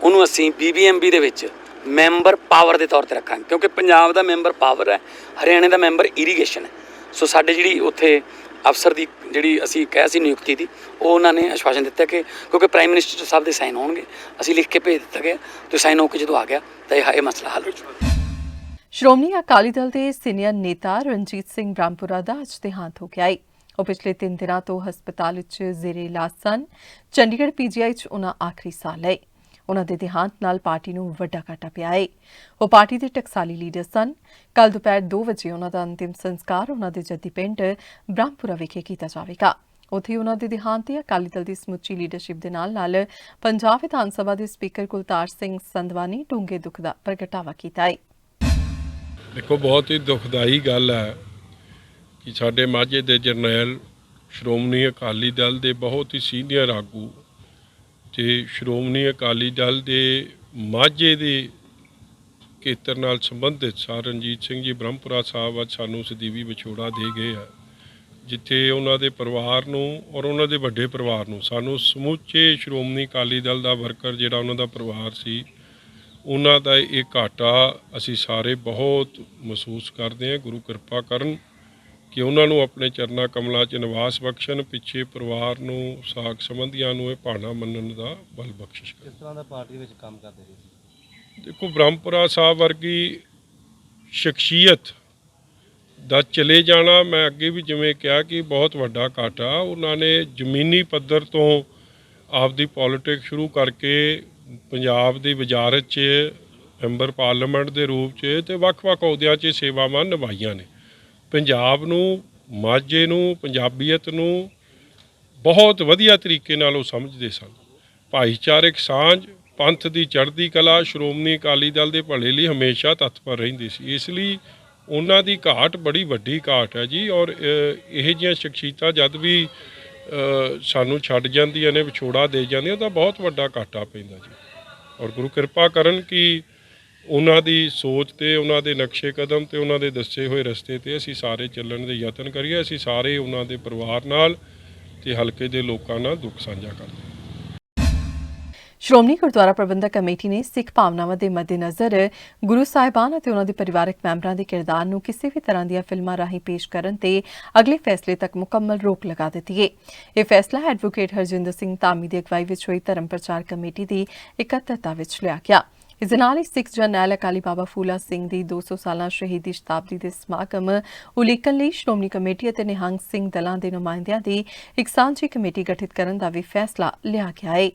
ਉਹਨੂੰ ਅਸੀਂ BBMB ਦੇ ਵਿੱਚ ਮੈਂਬਰ ਪਾਵਰ ਦੇ ਤੌਰ 'ਤੇ ਰੱਖਾਂਗੇ, ਕਿਉਂਕਿ ਪੰਜਾਬ ਦਾ ਮੈਂਬਰ ਪਾਵਰ ਹੈ, ਹਰਿਆਣੇ ਦਾ ਮੈਂਬਰ ਇਰੀਗੇਸ਼ਨ ਹੈ। ਸੋ ਸਾਡੇ ਜਿਹੜੀ ਉੱਥੇ ਅਫਸਰ ਦੀ ਜਿਹੜੀ ਅਸੀਂ ਕਿਹਾ ਸੀ ਨਿਯੁਕਤੀ ਦੀ, ਉਹ ਉਹਨਾਂ ਨੇ ਆਸ਼ਵਾਸਨ ਦਿੱਤਾ ਕਿ ਕਿਉਂਕਿ ਪ੍ਰਾਈਮ ਮਿਨਿਸਟਰ ਸਾਹਿਬ ਦੇ ਸਾਈਨ ਹੋਣਗੇ, ਅਸੀਂ ਲਿਖ ਕੇ ਭੇਜ ਦਿੱਤਾ ਗਿਆ ਤੇ ਸਾਈਨ ਹੋ ਕੇ ਜਦੋਂ ਆ ਗਿਆ ਤਾਂ ਇਹ ਮਸਲਾ ਹੱਲ ਹੋ ਜਾਊਗਾ। ਸ਼੍ਰੋਮਣੀ ਅਕਾਲੀ ਦਲ ਦੇ ਸੀਨੀਅਰ ਨੇਤਾ ਰਣਜੀਤ ਸਿੰਘ ਬ੍ਰਹਮਪੁਰਾ ਦਾ ਅੱਜ ਦੇਹਾਂਤ ਹੋ ਗਿਆ ਹੈ। ਉਹ ਪਿਛਲੇ 3 ਦਿਨਾਂ ਤੋਂ ਹਸਪਤਾਲ ਵਿੱਚ ਜ਼ੇਰੇ ਇਲਾਜ ਸਨ। ਚੰਡੀਗੜ੍ਹ PGI 'ਚ ਉਹਨਾਂ ਆਖਰੀ ਸਾਹ ਲਏ। ਉਹਨਾਂ ਦੇ ਦੇਹਾਂਤ ਨਾਲ ਪਾਰਟੀ ਨੂੰ ਵੱਡਾ ਘਾਟਾ ਪਿਆ ਹੈ। ਉਹ ਪਾਰਟੀ ਦੇ ਟਕਸਾਲੀ ਲੀਡਰ ਸਨ। ਕੱਲ ਦੁਪਹਿਰ 2 ਵਜੇ ਉਹਨਾਂ ਦਾ ਅੰਤਿਮ ਸੰਸਕਾਰ ਉਹਨਾਂ ਦੇ ਜੱਦੀ ਪਿੰਡ ਬ੍ਰਹਮਪੁਰਾ ਵਿਖੇ ਕੀਤਾ ਜਾਵੇਗਾ। ਉੱਥੇ ਉਹਨਾਂ ਦੇ ਦੇਹਾਂਤ ਤੇ ਅਕਾਲੀ ਦਲ ਦੀ ਸਮੁੱਚੀ ਲੀਡਰਸ਼ਿਪ ਦੇ ਨਾਲ ਪੰਜਾਬ ਵਿਧਾਨ ਸਭਾ ਦੇ ਸਪੀਕਰ ਕੁਲਤਾਰ ਸਿੰਘ ਸੰਧਵਾ ਨੇ ਡੂੰਘੇ ਦੁੱਖ ਦਾ ਪ੍ਰਗਟਾਵਾ ਕੀਤਾ ਹੈ। ਦੇਖੋ, ਬਹੁਤ ਹੀ ਦੁਖਦਾਈ ਗੱਲ ਹੈ ਕਿ ਸਾਡੇ ਮਾਝੇ ਦੇ ਜਰਨੈਲ, ਸ਼੍ਰੋਮਣੀ ਅਕਾਲੀ ਦਲ ਦੇ ਬਹੁਤ ਹੀ ਸੀਨੀਅਰ ਆਗੂ ਤੇ ਸ਼੍ਰੋਮਣੀ ਅਕਾਲੀ ਦਲ ਦੇ ਮਾਝੇ ਦੇ ਖੇਤਰ ਨਾਲ ਸੰਬੰਧਿਤ ਸਰ ਰਣਜੀਤ ਸਿੰਘ ਜੀ ਬ੍ਰਹਮਪੁਰਾ ਸਾਹਿਬ ਅੱਜ ਸਾਨੂੰ ਸਦੀਵੀ ਵਿਛੋੜਾ ਦੇ ਗਏ ਆ, ਜਿੱਥੇ ਉਹਨਾਂ ਦੇ ਪਰਿਵਾਰ ਨੂੰ ਔਰ ਉਹਨਾਂ ਦੇ ਵੱਡੇ ਪਰਿਵਾਰ ਨੂੰ, ਸਾਨੂੰ ਸਮੁੱਚੇ ਸ਼੍ਰੋਮਣੀ ਅਕਾਲੀ ਦਲ ਦਾ ਵਰਕਰ ਜਿਹੜਾ ਉਹਨਾਂ ਦਾ ਪਰਿਵਾਰ ਸੀ, ਉਹਨਾਂ ਦਾ ਇਹ ਘਾਟਾ ਅਸੀਂ ਸਾਰੇ ਬਹੁਤ ਮਹਿਸੂਸ ਕਰਦੇ ਹਾਂ। ਗੁਰੂ ਕਿਰਪਾ ਕਰਨ ਕਿ ਉਹਨਾਂ ਨੂੰ ਆਪਣੇ ਚਰਨਾਂ ਕਮਲਾਂ 'ਚ ਨਿਵਾਸ ਬਖਸ਼ਣ, ਪਿੱਛੇ ਪਰਿਵਾਰ ਨੂੰ, ਸਾਕ ਸੰਬੰਧੀਆਂ ਨੂੰ ਇਹ ਭਾਣਾ ਮੰਨਣ ਦਾ ਬਲ ਬਖਸ਼ਿਸ਼ ਕਰਨ। ਕਿਸ ਤਰ੍ਹਾਂ ਦਾ ਪਾਰਟੀ ਵਿੱਚ ਕੰਮ ਕਰਦੇ ਸੀ? ਦੇਖੋ, ਬ੍ਰਹਮਪੁਰਾ ਸਾਹਿਬ ਵਰਗੀ ਸ਼ਖਸੀਅਤ ਦਾ ਚਲੇ ਜਾਣਾ, ਮੈਂ ਅੱਗੇ ਵੀ ਜਿਵੇਂ ਕਿਹਾ ਕਿ ਬਹੁਤ ਵੱਡਾ ਘਾਟਾ। ਉਹਨਾਂ ਨੇ ਜ਼ਮੀਨੀ ਪੱਧਰ ਤੋਂ ਆਪਦੀ ਪੋਲੀਟਿਕਸ ਸ਼ੁਰੂ ਕਰਕੇ ਪੰਜਾਬ ਦੀ ਵਜ਼ਾਰਤ 'ਚ ਮੈਂਬਰ ਪਾਰਲੀਮੈਂਟ ਦੇ ਰੂਪ 'ਚ ਤੇ ਵੱਖ-ਵੱਖ ਅਹੁਦਿਆਂ 'ਚ ਸੇਵਾਵਾਂ ਨਿਭਾਈਆਂ ਨੇ। ਪੰਜਾਬ ਨੂੰ, ਮਾਝੇ ਨੂੰ, ਪੰਜਾਬੀਅਤ ਨੂੰ ਬਹੁਤ ਵਧੀਆ ਤਰੀਕੇ ਨਾਲ ਉਹ ਸਮਝਦੇ ਸਨ। ਭਾਈਚਾਰਕ ਸਾਂਝ, ਪੰਥ ਦੀ ਚੜ੍ਹਦੀ ਕਲਾ ਸ਼੍ਰੋਮਣੀ ਅਕਾਲੀ ਦਲ ਦੇ ਭਲੇ ਲਈ ਹਮੇਸ਼ਾ ਤਤਪਰ ਰਹਿੰਦੀ ਸੀ। ਇਸ ਲਈ ਉਹਨਾਂ ਦੀ ਘਾਟ ਬੜੀ ਵੱਡੀ ਘਾਟ ਹੈ ਜੀ। ਔਰ ਇਹ ਜਿਹੀਆਂ ਸ਼ਖਸੀਅਤਾਂ ਜਦ ਵੀ ਸਾਨੂੰ ਛੱਡ ਜਾਂਦੀਆਂ ਨੇ, ਵਿਛੋੜਾ ਦੇ ਜਾਂਦੀਆਂ, ਤਾਂ ਬਹੁਤ ਵੱਡਾ ਘਾਟਾ ਪੈਂਦਾ ਜੀ। ਔਰ ਗੁਰੂ ਕਿਰਪਾ ਕਰਨ ਕਿ ਉਹਨਾਂ ਦੀ ਸੋਚ ਤੇ, ਉਹਨਾਂ ਦੇ ਨਕਸ਼ੇ ਕਦਮ ਤੇ, ਉਹਨਾਂ ਦੇ ਦੱਸੇ ਹੋਏ ਰਸਤੇ ਤੇ ਅਸੀਂ ਸਾਰੇ ਚੱਲਣ ਦੇ ਯਤਨ ਕਰੀਏ। ਅਸੀਂ ਸਾਰੇ ਉਹਨਾਂ ਦੇ ਪਰਿਵਾਰ ਨਾਲ ਤੇ ਹਲਕੇ ਦੇ ਲੋਕਾਂ ਨਾਲ ਦੁੱਖ ਸਾਂਝਾ ਕਰਦੇ ਹਾਂ। ਸ਼੍ਰੋਮਣੀ ਗੁਰਦੁਆਰਾ ਪ੍ਰਬੰਧਕ ਕਮੇਟੀ ਨੇ ਸਿੱਖ ਭਾਵਨਾਵਾਂ ਦੇ ਮੱਦੇਨਜ਼ਰ ਗੁਰੂ ਸਾਹਿਬਾਨ ਅਤੇ ਉਹਨਾਂ ਦੇ ਪਰਿਵਾਰਕ ਮੈਂਬਰਾਂ ਦੇ ਕਿਰਦਾਰ ਨੂੰ ਕਿਸੇ ਵੀ ਤਰ੍ਹਾਂ ਦੀਆਂ ਫਿਲਮਾਂ ਰਾਹੀਂ ਪੇਸ਼ ਕਰਨ ਤੇ ਅਗਲੇ ਫੈਸਲੇ ਤੱਕ ਮੁਕੰਮਲ ਰੋਕ ਲਗਾ ਦਿੱਤੀ ਹੈ। ਇਹ ਫੈਸਲਾ ਐਡਵੋਕੇਟ ਹਰਜਿੰਦਰ ਸਿੰਘ ਧਾਮੀ ਦੀ ਅਗਵਾਈ ਵਿੱਚ ਹੋਈ ਧਰਮ ਪ੍ਰਚਾਰ ਕਮੇਟੀ ਦੀ ਇਕੱਤਰਤਾ ਵਿੱਚ ਲਿਆ ਗਿਆ। ਇਸ ਦੇ ਨਾਲ ਹੀ ਸਿੱਖ ਜਰਨੈਲ ਅਕਾਲੀ ਬਾਬਾ ਫੂਲਾ ਸਿੰਘ ਦੀ 200 ਸਾਲਾ ਸ਼ਹੀਦੀ ਸ਼ਤਾਬਦੀ ਦੇ ਸਮਾਗਮ ਉਲੀਕਣ ਲਈ ਸ਼੍ਰੋਮਣੀ ਕਮੇਟੀ ਅਤੇ ਨਿਹੰਗ ਸਿੰਘ ਦਲਾਂ ਦੇ ਨੁਮਾਇੰਦਿਆਂ ਦੀ ਇੱਕ ਸਾਂਝੀ ਕਮੇਟੀ ਗਠਿਤ ਕਰਨ ਦਾ ਵੀ ਫੈਸਲਾ ਲਿਆ ਗਿਆ ਹੈ।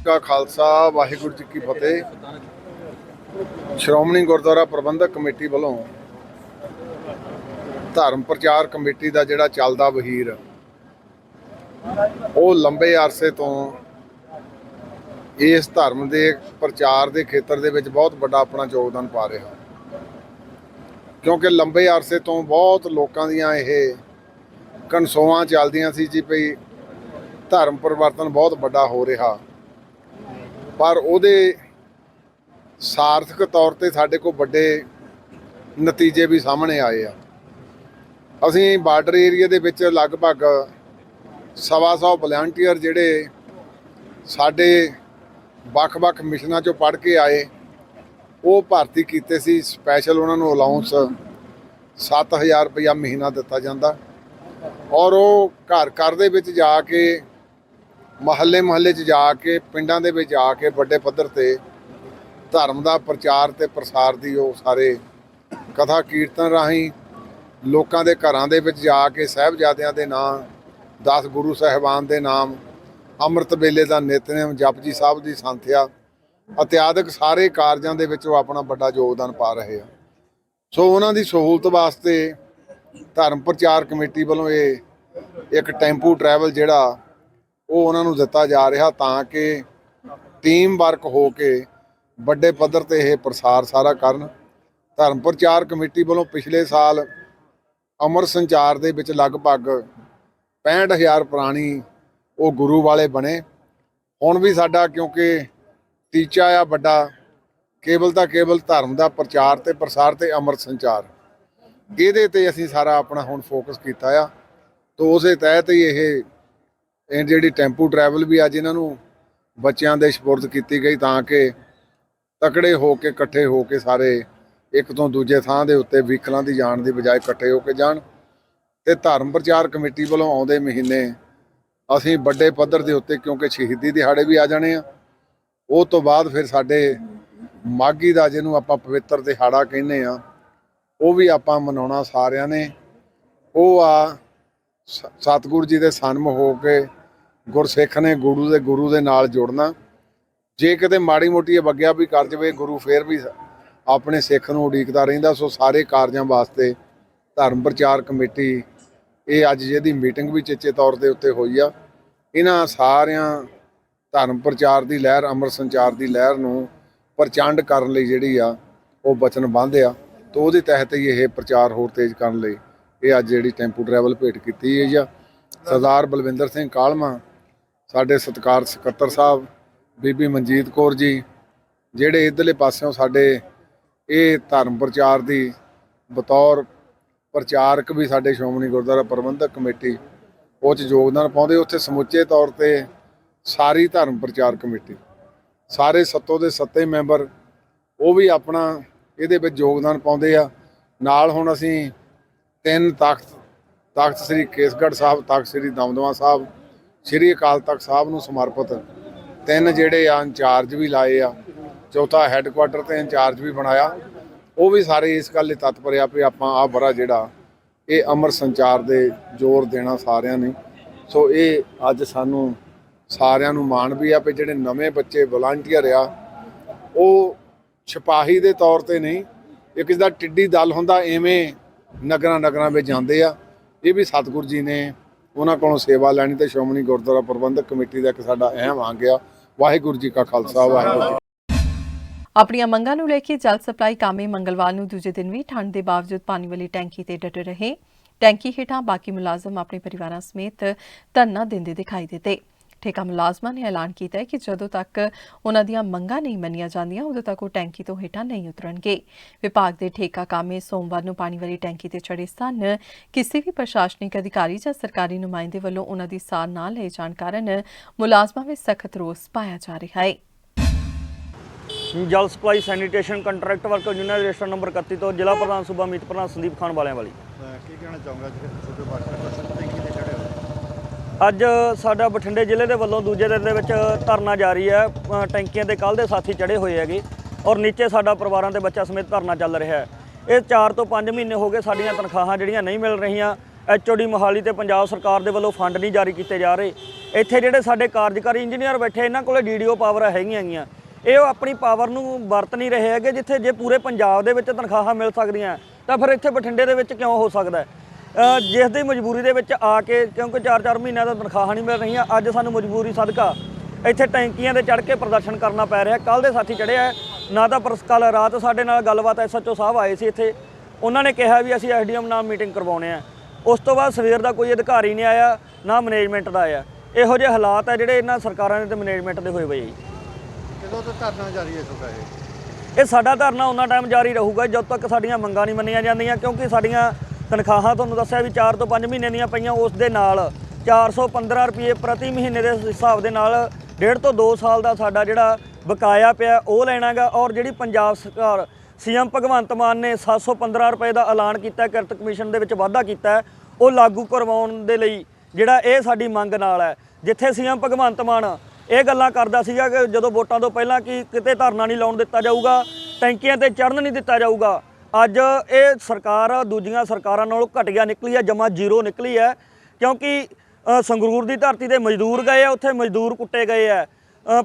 ਕਾ ਖਾਲਸਾ ਵਾਹਿਗੁਰੂ ਜੀ ਕੀ ਫਤਿਹ। ਸ਼੍ਰੋਮਣੀ ਗੁਰਦੁਆਰਾ ਪ੍ਰਬੰਧਕ ਕਮੇਟੀ ਵੱਲੋਂ ਧਰਮ ਪ੍ਰਚਾਰ ਕਮੇਟੀ ਦਾ ਜਿਹੜਾ ਚੱਲਦਾ ਵਹੀਰ ਉਹ ਲੰਬੇ ਅਰਸੇ ਤੋਂ ਇਸ ਧਰਮ ਦੇ ਪ੍ਰਚਾਰ ਦੇ ਖੇਤਰ ਦੇ ਵਿੱਚ ਬਹੁਤ ਵੱਡਾ ਆਪਣਾ ਯੋਗਦਾਨ ਪਾ ਰਿਹਾ, ਕਿਉਂਕਿ ਲੰਬੇ ਅਰਸੇ ਤੋਂ ਬਹੁਤ ਲੋਕਾਂ ਦੀਆਂ ਇਹ ਕਨਸੋਆਂ ਚੱਲਦੀਆਂ ਸੀ ਜੀ ਭਈ ਧਰਮ ਪਰਿਵਰਤਨ ਬਹੁਤ ਵੱਡਾ ਹੋ ਰਿਹਾ, ਪਰ ਉਹਦੇ ਸਾਰਥਕ ਤੌਰ ਤੇ ਸਾਡੇ ਕੋਲ ਵੱਡੇ ਨਤੀਜੇ ਵੀ ਸਾਹਮਣੇ ਆਏ ਆ। ਅਸੀਂ ਬਾਰਡਰ ਏਰੀਆ ਦੇ ਵਿੱਚ ਲਗਭਗ 125 ਵਲੰਟੀਅਰ ਜਿਹੜੇ ਸਾਡੇ ਵੱਖ-ਵੱਖ ਮਿਸ਼ਨਾਂ 'ਚੋਂ ਪੜ੍ਹ ਕੇ ਆਏ ਉਹ ਭਰਤੀ ਕੀਤੇ ਸੀ। ਸਪੈਸ਼ਲ ਉਹਨਾਂ ਨੂੰ ਅਲਾਉਂਸ 7000 ਰੁਪਇਆ ਮਹੀਨਾ ਦਿੱਤਾ ਜਾਂਦਾ ਔਰ ਉਹ ਘਰ ਦੇ ਵਿੱਚ ਜਾ ਕੇ ਮਹੱਲੇ 'ਚ ਜਾ ਕੇ ਪਿੰਡਾਂ ਦੇ ਵਿੱਚ ਜਾ ਕੇ ਵੱਡੇ ਪੱਧਰ ਤੇ ਧਰਮ ਦਾ ਪ੍ਰਚਾਰ ਤੇ ਪ੍ਰਸਾਰ ਦੀ ਉਹ ਸਾਰੇ ਕਥਾ ਕੀਰਤਨ ਰਾਹੀਂ ਲੋਕਾਂ ਦੇ ਘਰਾਂ ਦੇ ਵਿੱਚ ਜਾ ਕੇ ਸਾਹਿਬਜ਼ਾਦਿਆਂ ਦੇ ਨਾਮ 10 ਗੁਰੂ ਸਾਹਿਬਾਨ ਦੇ ਨਾਮ ਅੰਮ੍ਰਿਤ ਵੇਲੇ ਦਾ ਨਿਤਨੇਮ ਜਪਜੀ ਸਾਹਿਬ ਦੀ ਸੰਥਿਆ ਇਤਿਆਦਿਕ ਸਾਰੇ ਕਾਰਜਾਂ ਦੇ ਵਿੱਚ ਉਹ ਆਪਣਾ ਵੱਡਾ ਯੋਗਦਾਨ ਪਾ ਰਹੇ ਆ। ਸੋ ਉਹਨਾਂ ਦੀ ਸਹੂਲਤ ਵਾਸਤੇ ਧਰਮ ਪ੍ਰਚਾਰ ਕਮੇਟੀ ਵੱਲੋਂ ਇਹ ਇੱਕ ਟੈਂਪੂ ਟਰੈਵਲ ਜਿਹੜਾ ਉਹ ਉਹਨਾਂ ਨੂੰ ਦਿੱਤਾ ਜਾ ਰਿਹਾ ਤਾਂ ਕਿ ਟੀਮ ਵਰਕ ਹੋ ਕੇ ਵੱਡੇ ਪੱਧਰ ਤੇ ਇਹ ਪ੍ਰਸਾਰ ਸਾਰਾ ਕਰਨ। ਧਰਮ ਪ੍ਰਚਾਰ ਕਮੇਟੀ ਵੱਲੋਂ ਪਿਛਲੇ ਸਾਲ ਅਮਰ ਸੰਚਾਰ ਦੇ ਵਿੱਚ ਲਗਭਗ 65000 ਪ੍ਰਾਣੀ ਉਹ ਗੁਰੂ ਵਾਲੇ ਬਣੇ। ਹੁਣ ਵੀ ਸਾਡਾ ਕਿਉਂਕਿ ਟੀਚਾ ਆ ਵੱਡਾ ਕੇਵਲ ਤਾਂ ਕੇਵਲ ਧਰਮ ਦਾ ਪ੍ਰਚਾਰ ਤੇ ਪ੍ਰਸਾਰ ਤੇ ਅਮਰ ਸੰਚਾਰ, ਇਹਦੇ ਤੇ ਅਸੀਂ ਸਾਰਾ ਆਪਣਾ ਹੁਣ ਫੋਕਸ ਕੀਤਾ ਆ। ਤਾਂ ਉਸੇ ਤਹਿਤ ਹੀ ਇਹ ਜਿਹੜੀ ਟੈਂਪੂ ਟਰੈਵਲ ਵੀ ਅੱਜ ਇਹਨਾਂ ਨੂੰ ਬੱਚਿਆਂ ਦੇ ਸਪੁਰਦ ਕੀਤੀ ਗਈ ਤਾਂ ਕਿ ਤਕੜੇ ਹੋ ਕੇ ਇਕੱਠੇ ਹੋ ਕੇ ਸਾਰੇ ਇੱਕ ਤੋਂ ਦੂਜੇ ਥਾਂ ਦੇ ਉੱਤੇ ਵਹੀਕਲਾਂ ਦੀ ਜਾਣ ਦੀ ਬਜਾਏ ਇਕੱਠੇ ਹੋ ਕੇ ਜਾਣ। ਤੇ ਧਰਮ ਪ੍ਰਚਾਰ ਕਮੇਟੀ ਵੱਲੋਂ ਆਉਂਦੇ ਮਹੀਨੇ ਅਸੀਂ ਵੱਡੇ ਪੱਧਰ ਦੇ ਉੱਤੇ, ਕਿਉਂਕਿ ਸ਼ਹੀਦੀ ਦਿਹਾੜੇ ਵੀ ਆ ਜਾਣੇ ਆ, ਉਹ ਤੋਂ ਬਾਅਦ ਫਿਰ ਸਾਡੇ ਮਾਘੀ ਦਾ ਜਿਹਨੂੰ ਆਪਾਂ ਪਵਿੱਤਰ ਦਿਹਾੜਾ ਕਹਿੰਦੇ ਆ ਉਹ ਵੀ ਆਪਾਂ ਮਨਾਉਣਾ ਸਾਰਿਆਂ ਨੇ। ਉਹ ਆ ਸਤਿਗੁਰੂ ਜੀ ਦੇ ਸਨਮੁਖ ਹੋ ਕੇ ਗੁਰਸਿੱਖ ਨੇ ਗੁਰੂ ਦੇ ਨਾਲ ਜੁੜਨਾ। ਜੇ ਕਿਤੇ ਮਾੜੀ ਮੋਟੀ ਅਵੱਗਿਆ ਵੀ ਕਰ ਜਾਵੇ ਗੁਰੂ ਫੇਰ ਵੀ ਆਪਣੇ ਸਿੱਖ ਨੂੰ ਉਡੀਕਦਾ ਰਹਿੰਦਾ। ਸੋ ਸਾਰੇ ਕਾਰਜਾਂ ਵਾਸਤੇ ਧਰਮ ਪ੍ਰਚਾਰ ਕਮੇਟੀ ਇਹ ਅੱਜ ਜਿਹਦੀ ਮੀਟਿੰਗ ਵੀ ਚੇਚੇ ਤੌਰ ਦੇ ਉੱਤੇ ਹੋਈ ਆ, ਇਹਨਾਂ ਸਾਰਿਆਂ ਧਰਮ ਪ੍ਰਚਾਰ ਦੀ ਲਹਿਰ ਅੰਮ੍ਰਿਤ ਸੰਚਾਰ ਦੀ ਲਹਿਰ ਨੂੰ ਪ੍ਰਚੰਡ ਕਰਨ ਲਈ ਜਿਹੜੀ ਆ ਉਹ ਵਚਨਬੱਧ ਆ। ਤਾਂ ਉਹਦੇ ਤਹਿਤ ਹੀ ਇਹ ਪ੍ਰਚਾਰ ਹੋਰ ਤੇਜ਼ ਕਰਨ ਲਈ ਇਹ ਅੱਜ ਜਿਹੜੀ ਟੈਂਪੂ ਟਰੈਵਲ ਭੇਟ ਕੀਤੀ ਹੈ ਜਾਂ ਸਰਦਾਰ ਬਲਵਿੰਦਰ ਸਿੰਘ ਕਾਲਮਾ, ਸਾਡੇ ਸਤਿਕਾਰ ਸਕੱਤਰ ਸਾਹਿਬ, ਬੀਬੀ ਮਨਜੀਤ ਕੌਰ ਜੀ, ਜਿਹੜੇ ਇੱਧਰਲੇ ਪਾਸਿਓਂ ਸਾਡੇ ਇਹ ਧਰਮ ਪ੍ਰਚਾਰ ਦੀ ਬਤੌਰ ਪ੍ਰਚਾਰਕ ਵੀ ਸਾਡੇ ਸ਼੍ਰੋਮਣੀ ਗੁਰਦੁਆਰਾ ਪ੍ਰਬੰਧਕ ਕਮੇਟੀ ਉਹ 'ਚ ਯੋਗਦਾਨ ਪਾਉਂਦੇ। ਉੱਥੇ ਸਮੁੱਚੇ ਤੌਰ ਤੇ ਸਾਰੀ ਧਰਮ ਪ੍ਰਚਾਰ ਕਮੇਟੀ ਸਾਰੇ ਸੱਤੋਂ ਦੇ ਸੱਤੇ ਮੈਂਬਰ ਉਹ ਵੀ ਆਪਣਾ ਇਹਦੇ ਵਿੱਚ ਯੋਗਦਾਨ ਪਾਉਂਦੇ ਆ। ਨਾਲ ਹੁਣ ਅਸੀਂ 3 ਤਖਤ ਸ੍ਰੀ ਕੇਸਗੜ੍ਹ ਸਾਹਿਬ, ਤਖਤ ਸ੍ਰੀ ਦਮਦਮਾ ਸਾਹਿਬ, ਸ੍ਰੀ ਅਕਾਲ ਤਖਤ ਸਾਹਿਬ ਨੂੰ ਸਮਰਪਿਤ 3 ਜਿਹੜੇ ਆ ਇੰਚਾਰਜ ਵੀ ਲਾਏ ਆ। ਚੌਥਾ ਹੈੱਡਕੁਆਟਰ ਤੇ ਇੰਚਾਰਜ ਵੀ ਬਣਾਇਆ। ਉਹ ਵੀ ਸਾਰੇ ਇਸ ਗੱਲ ਲਈ ਤਤਪਰ ਆ ਵੀ ਆਪਾਂ ਆਹ ਬੜਾ ਜਿਹੜਾ ਇਹ ਅਮਰ ਸੰਚਾਰ ਦੇ ਜ਼ੋਰ ਦੇਣਾ ਸਾਰਿਆਂ ਨੇ। ਸੋ ਇਹ ਅੱਜ ਸਾਨੂੰ ਸਾਰਿਆਂ ਨੂੰ ਮਾਣ ਵੀ ਆ ਵੀ ਜਿਹੜੇ ਨਵੇਂ ਬੱਚੇ ਵਲੰਟੀਅਰ ਆ ਉਹ ਸਿਪਾਹੀ ਦੇ ਤੌਰ ਤੇ ਨਹੀਂ, ਇੱਕ ਜਿਹਦਾ ਟਿੱਡੀ ਦਲ ਹੁੰਦਾ ਐਵੇਂ ਨਗਰਾਂ ਵਿੱਚ ਜਾਂਦੇ ਆ। ਇਹ ਵੀ ਸਤਿਗੁਰੂ ਜੀ ਨੇ ਉਹਨਾਂ ਕੋਲੋਂ ਸੇਵਾ ਲੈਣੀ ਤੇ ਸ਼੍ਰੋਮਣੀ ਗੁਰਦੁਆਰਾ ਪ੍ਰਬੰਧਕ ਕਮੇਟੀ ਦਾ ਇੱਕ ਸਾਡਾ ਅਹਿਮ ਅੰਗ ਆ। ਵਾਹਿਗੁਰੂ ਜੀ ਕਾ ਖਾਲਸਾ, ਵਾਹਿਗੁਰੂ ਜੀ। ਆਪਣੀਆਂ ਮੰਗਾਂ ਨੂੰ ਲੈ ਕੇ ਜਲ ਸਪਲਾਈ ਕਾਮੇ ਮੰਗਲਵਾਰ ਨੂੰ ਦੂਜੇ ਦਿਨ ਵੀ ਠੰਡ ਦੇ ਬਾਵਜੂਦ ਪਾਣੀ ਵਾਲੀ ਟੈਂਕੀ ਤੇ ਡਟੇ ਰਹੇ। ਟੈਂਕੀ ਹੇਠਾਂ ਬਾਕੀ ਮੁਲਾਜ਼ਮ ਆਪਣੇ ਪਰਿਵਾਰਾਂ ਸਮੇਤ ਧਰਨਾ ਦਿੰਦੇ ਦਿਖਾਈ ਦਿੱਤੇ। ਠੇਕਾ ਮੁਲਾਜ਼ਮਾਂ ਨੇ ਐਲਾਨ ਕੀਤਾ ਹੈ ਕਿ ਜਦੋਂ ਤੱਕ ਉਨ੍ਹਾਂ ਦੀਆਂ ਮੰਗਾਂ ਨਹੀਂ ਮੰਨੀਆਂ ਜਾਂਦੀਆਂ ਉਦੋਂ ਤੱਕ ਉਹ ਟੈਂਕੀ ਤੋਂ ਹੇਠਾਂ ਨਹੀਂ ਉਤਰਨਗੇ। ਵਿਭਾਗ ਦੇ ਠੇਕਾ ਕਾਮੇ ਸੋਮਵਾਰ ਨੂੰ ਪਾਣੀ ਵਾਲੀ ਟੈਂਕੀ ਤੇ ਚੜ੍ਹੇ ਸਨ। ਕਿਸੇ ਵੀ ਪ੍ਰਸ਼ਾਸਨਿਕ ਅਧਿਕਾਰੀ ਜਾਂ ਸਰਕਾਰੀ ਨੁਮਾਇੰਦੇ ਵੱਲੋਂ ਉਨ੍ਹਾਂ ਦੀ ਸਾਰ ਨਾ ਲਏ ਜਾਣ ਕਾਰਨ ਮੁਲਾਜ਼ਮਾਂ ਵਿੱਚ ਸਖਤ ਰੋਸ ਪਾਇਆ ਜਾ ਰਿਹਾ ਹੈ। ਜਲ supply sanitation contract worker union register number 31 ਤੋਂ ਜ਼ਿਲ੍ਹਾ ਪ੍ਰਧਾਨ ਸੂਬਾ ਮੀਤ ਪ੍ਰਧਾਨ ਸੰਦੀਪ ਖਾਨ ਵਾਲਿਆਂ ਵਾਲੀ। ਕੀ ਕਹਿਣਾ ਚਾਹੂੰਗਾ ਜਿਹੜੇ ਛੋਟੇ ਬਾਟਰ ਟੈਂਕੀ ਤੇ ਚੜੇ ਹੋਏ? ਅੱਜ ਸਾਡਾ ਬਠਿੰਡੇ ਜ਼ਿਲ੍ਹੇ ਦੇ ਵੱਲੋਂ ਦੂਜੇ ਦਿਨ ਦੇ ਵਿੱਚ ਧਰਨਾ ਜਾਰੀ ਹੈ। ਟੈਂਕੀਆਂ ਦੇ ਕੱਲ੍ਹ ਦੇ ਸਾਥੀ ਚੜੇ ਹੋਏ ਹੈਗੇ ਔਰ ਨੀਚੇ ਸਾਡਾ ਪਰਿਵਾਰਾਂ ਦੇ ਬੱਚਾ ਸਮੇਤ ਧਰਨਾ ਚੱਲ ਰਿਹਾ ਹੈ। ਇਹ 4 ਤੋਂ 5 ਮਹੀਨੇ ਹੋ ਗਏ ਸਾਡੀਆਂ ਤਨਖਾਹਾਂ ਜਿਹੜੀਆਂ ਨਹੀਂ ਮਿਲ ਰਹੀਆਂ। HOD ਮੋਹਾਲੀ ਤੇ ਪੰਜਾਬ ਸਰਕਾਰ ਦੇ ਵੱਲੋਂ ਫੰਡ ਨਹੀਂ ਜਾਰੀ ਕੀਤੇ ਜਾ ਰਹੇ। ਇੱਥੇ ਜਿਹੜੇ ਸਾਡੇ ਕਾਰਜਕਾਰੀ ਇੰਜੀਨੀਅਰ ਬੈਠੇ ਇਹਨਾਂ ਕੋਲੇ DDO ਪਾਵਰ ਹੈਗੀਆਂ। ਇਹ ਆਪਣੀ ਪਾਵਰ ਨੂੰ ਵਰਤ ਨਹੀਂ ਰਹੇ ਹੈਗੇ। ਜਿੱਥੇ ਜੇ ਪੂਰੇ ਪੰਜਾਬ ਦੇ ਵਿੱਚ ਤਨਖਾਹਾਂ ਮਿਲ ਸਕਦੀਆਂ ਤਾਂ ਫਿਰ ਇੱਥੇ ਬਠਿੰਡੇ ਦੇ ਵਿੱਚ ਕਿਉਂ ਹੋ ਸਕਦਾ ਹੈ? ਜਿਸ ਦੀ ਮਜਬੂਰੀ ਦੇ ਵਿੱਚ ਆ ਕੇ, ਕਿਉਂਕਿ 4-4 ਮਹੀਨਿਆਂ ਦਾ ਤਨਖਾਹਾਂ ਨਹੀਂ ਮਿਲ ਰਹੀਆਂ, ਅੱਜ ਸਾਨੂੰ ਮਜਬੂਰੀ ਸਦਕਾ ਇੱਥੇ ਟੈਂਕੀਆਂ ਦੇ ਚੜ੍ਹ ਕੇ ਪ੍ਰਦਰਸ਼ਨ ਕਰਨਾ ਪੈ ਰਿਹਾ। ਕੱਲ੍ਹ ਦੇ ਸਾਥੀ ਚੜ੍ਹੇ ਆ ਨਾ ਤਾਂ ਕੱਲ੍ਹ ਰਾਤ ਸਾਡੇ ਨਾਲ ਗੱਲਬਾਤ SHO ਸਾਹਿਬ ਆਏ ਸੀ ਇੱਥੇ, ਉਹਨਾਂ ਨੇ ਕਿਹਾ ਵੀ ਅਸੀਂ SDM ਨਾਲ ਮੀਟਿੰਗ ਕਰਵਾਉਣੇ ਆ। ਉਸ ਤੋਂ ਬਾਅਦ ਸਵੇਰ ਦਾ ਕੋਈ ਅਧਿਕਾਰੀ ਨਹੀਂ ਆਇਆ, ਨਾ ਮੈਨੇਜਮੈਂਟ ਦਾ ਆਇਆ। ਇਹੋ ਜਿਹੇ ਹਾਲਾਤ ਹੈ ਜਿਹੜੇ ਇਹਨਾਂ ਸਰਕਾਰਾਂ ਦੇ ਤੇ ਮੈਨੇਜਮੈਂਟ ਦੇ ਹੋਏ ਜੀ। ਕਦੋਂ ਤੋਂ ਧਰਨਾ ਜਾਰੀ ਹੈ ਤੁਹਾਡਾ ਇਹ ਸਾਡਾ ਧਰਨਾ ਉਹਨਾਂ ਟਾਈਮ ਜਾਰੀ ਰਹੂਗਾ ਜਦੋਂ ਤੱਕ ਸਾਡੀਆਂ ਮੰਗਾਂ ਨਹੀਂ ਮੰਨੀਆਂ ਜਾਂਦੀਆਂ। ਕਿਉਂਕਿ ਸਾਡੀਆਂ ਤਨਖਾਹਾਂ ਤੁਹਾਨੂੰ ਦੱਸਿਆ ਵੀ 4 ਤੋਂ 5 ਮਹੀਨੇ ਦੀਆਂ ਪਈਆਂ, ਉਸ ਦੇ ਨਾਲ 415 ਰੁਪਏ ਪ੍ਰਤੀ ਮਹੀਨੇ ਦੇ ਹਿਸਾਬ ਦੇ ਨਾਲ 1.5 ਤੋਂ 2 ਸਾਲ ਦਾ ਸਾਡਾ ਜਿਹੜਾ ਬਕਾਇਆ ਪਿਆ ਉਹ ਲੈਣਾਗਾ। ਔਰ ਜਿਹੜੀ ਪੰਜਾਬ ਸਰਕਾਰ CM ਭਗਵੰਤ ਮਾਨ ਨੇ 715 ਰੁਪਏ ਦਾ ਐਲਾਨ ਕੀਤਾ, ਕਿਰਤ ਕਮਿਸ਼ਨ ਦੇ ਵਿੱਚ ਵਾਧਾ ਕੀਤਾ, ਉਹ ਲਾਗੂ ਕਰਵਾਉਣ ਦੇ ਲਈ ਜਿਹੜਾ ਇਹ ਸਾਡੀ ਮੰਗ ਨਾਲ ਹੈ। ਜਿੱਥੇ CM ਭਗਵੰਤ ਮਾਨ ਇਹ ਗੱਲਾਂ ਕਰਦਾ ਸੀਗਾ ਕਿ ਜਦੋਂ ਵੋਟਾਂ ਤੋਂ ਪਹਿਲਾਂ ਕਿ ਕਿਤੇ ਧਰਨਾ ਨਹੀਂ ਲਾਉਣ ਦਿੱਤਾ ਜਾਊਗਾ, ਟੈਂਕੀਆਂ ਤੇ ਚੜ੍ਹਨ ਨਹੀਂ ਦਿੱਤਾ ਜਾਊਗਾ, ਅੱਜ ਇਹ ਸਰਕਾਰ ਦੂਜੀਆਂ ਸਰਕਾਰਾਂ ਨਾਲੋਂ ਘਟੀਆ ਨਿਕਲੀ ਹੈ, ਜਮਾ ਜ਼ੀਰੋ ਨਿਕਲੀ ਹੈ। ਕਿਉਂਕਿ ਸੰਗਰੂਰ ਦੀ ਧਰਤੀ ਤੇ ਮਜ਼ਦੂਰ ਗਏ ਆ, ਉੱਥੇ ਮਜ਼ਦੂਰ ਕੁੱਟੇ ਗਏ ਆ,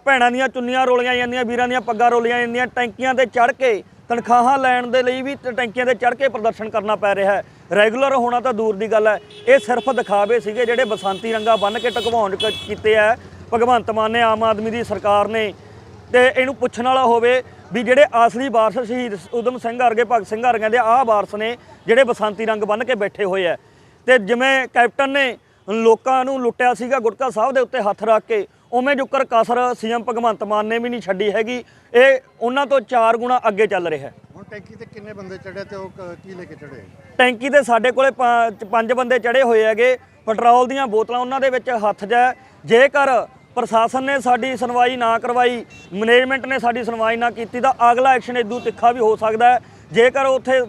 ਭੈਣਾਂ ਦੀਆਂ ਚੁੰਨੀਆਂ ਰੋਲੀਆਂ ਜਾਂਦੀਆਂ, ਵੀਰਾਂ ਦੀਆਂ ਪੱਗਾਂ ਰੋਲੀਆਂ ਜਾਂਦੀਆਂ। ਟੈਂਕੀਆਂ ਤੇ ਚੜ੍ਹ ਕੇ ਤਨਖਾਹਾਂ ਲੈਣ ਦੇ ਲਈ ਵੀ ਟੈਂਕੀਆਂ ਤੇ ਚੜ੍ਹ ਕੇ ਪ੍ਰਦਰਸ਼ਨ ਕਰਨਾ ਪੈ ਰਿਹਾ ਹੈ। ਰੈਗੂਲਰ ਹੋਣਾ ਤਾਂ ਦੂਰ ਦੀ ਗੱਲ ਹੈ। ਇਹ ਸਿਰਫ ਦਿਖਾਵੇ ਸੀਗੇ ਜਿਹੜੇ ਬਸੰਤੀ ਰੰਗਾ ਬੰਨ੍ਹ ਕੇ ਢਕਵਾਉਣ ਕੀਤੇ ਆ ਭਗਵੰਤ ਮਾਨ ਨੇ, ਆਮ ਆਦਮੀ ਦੀ ਸਰਕਾਰ ਨੇ। ਤੇ ਇਹਨੂੰ ਪੁੱਛਣ ਵਾਲਾ ਹੋਵੇ ਵੀ ਜਿਹੜੇ ਅਸਲੀ ਵਾਰਸ ਸ਼ਹੀਦ ਊਧਮ ਸਿੰਘ ਵਰਗੇ, ਭਗਤ ਸਿੰਘ ਵਰਗਿਆਂ ਦੇ ਆਹ ਵਾਰਸ ਨੇ ਜਿਹੜੇ ਬਸੰਤੀ ਰੰਗ ਬੰਨ੍ਹ ਕੇ ਬੈਠੇ ਹੋਏ ਆ। ਤੇ ਜਿਵੇਂ ਕੈਪਟਨ ਨੇ ਲੋਕਾਂ ਨੂੰ ਲੁੱਟਿਆ ਸੀਗਾ ਗੁਟਕਾ ਸਾਹਿਬ ਦੇ ਉੱਤੇ ਹੱਥ ਰੱਖ ਕੇ, ਉਵੇਂ ਜੁਕਰ ਕਸਰ CM ਭਗਵੰਤ ਮਾਨ ਨੇ ਵੀ ਨਹੀਂ ਛੱਡੀ ਹੈਗੀ। ਇਹ ਉਹਨਾਂ ਤੋਂ 4 ਗੁਣਾ ਅੱਗੇ ਚੱਲ ਰਿਹਾ। ਹੁਣ ਟੈਂਕੀ ਤੇ ਕਿੰਨੇ ਬੰਦੇ ਚੜ੍ਹੇ ਤੇ ਉਹ ਕੀ ਲੈ ਕੇ ਚੜ੍ਹੇ? ਟੈਂਕੀ ਤੇ ਸਾਡੇ ਕੋਲੇ 5 ਬੰਦੇ ਚੜ੍ਹੇ ਹੋਏ ਹੈਗੇ। ਪੈਟਰੋਲ ਦੀਆਂ ਬੋਤਲਾਂ ਉਹਨਾਂ ਦੇ ਵਿੱਚ ਹੱਥ 'ਚ ਹੈ। ਜੇਕਰ ਪ੍ਰਸ਼ਾਸਨ ਨੇ ਸਾਡੀ ਸੁਣਵਾਈ ਨਾ ਕਰਵਾਈ, ਮੈਨੇਜਮੈਂਟ ਨੇ ਸਾਡੀ ਸੁਣਵਾਈ ਨਾ ਕੀਤੀ ਤਾਂ ਅਗਲਾ ਐਕਸ਼ਨ ਇਦੋਂ ਤਿੱਖਾ ਵੀ ਹੋ ਸਕਦਾ ਹੈ। ਜੇਕਰ ਉੱਥੇ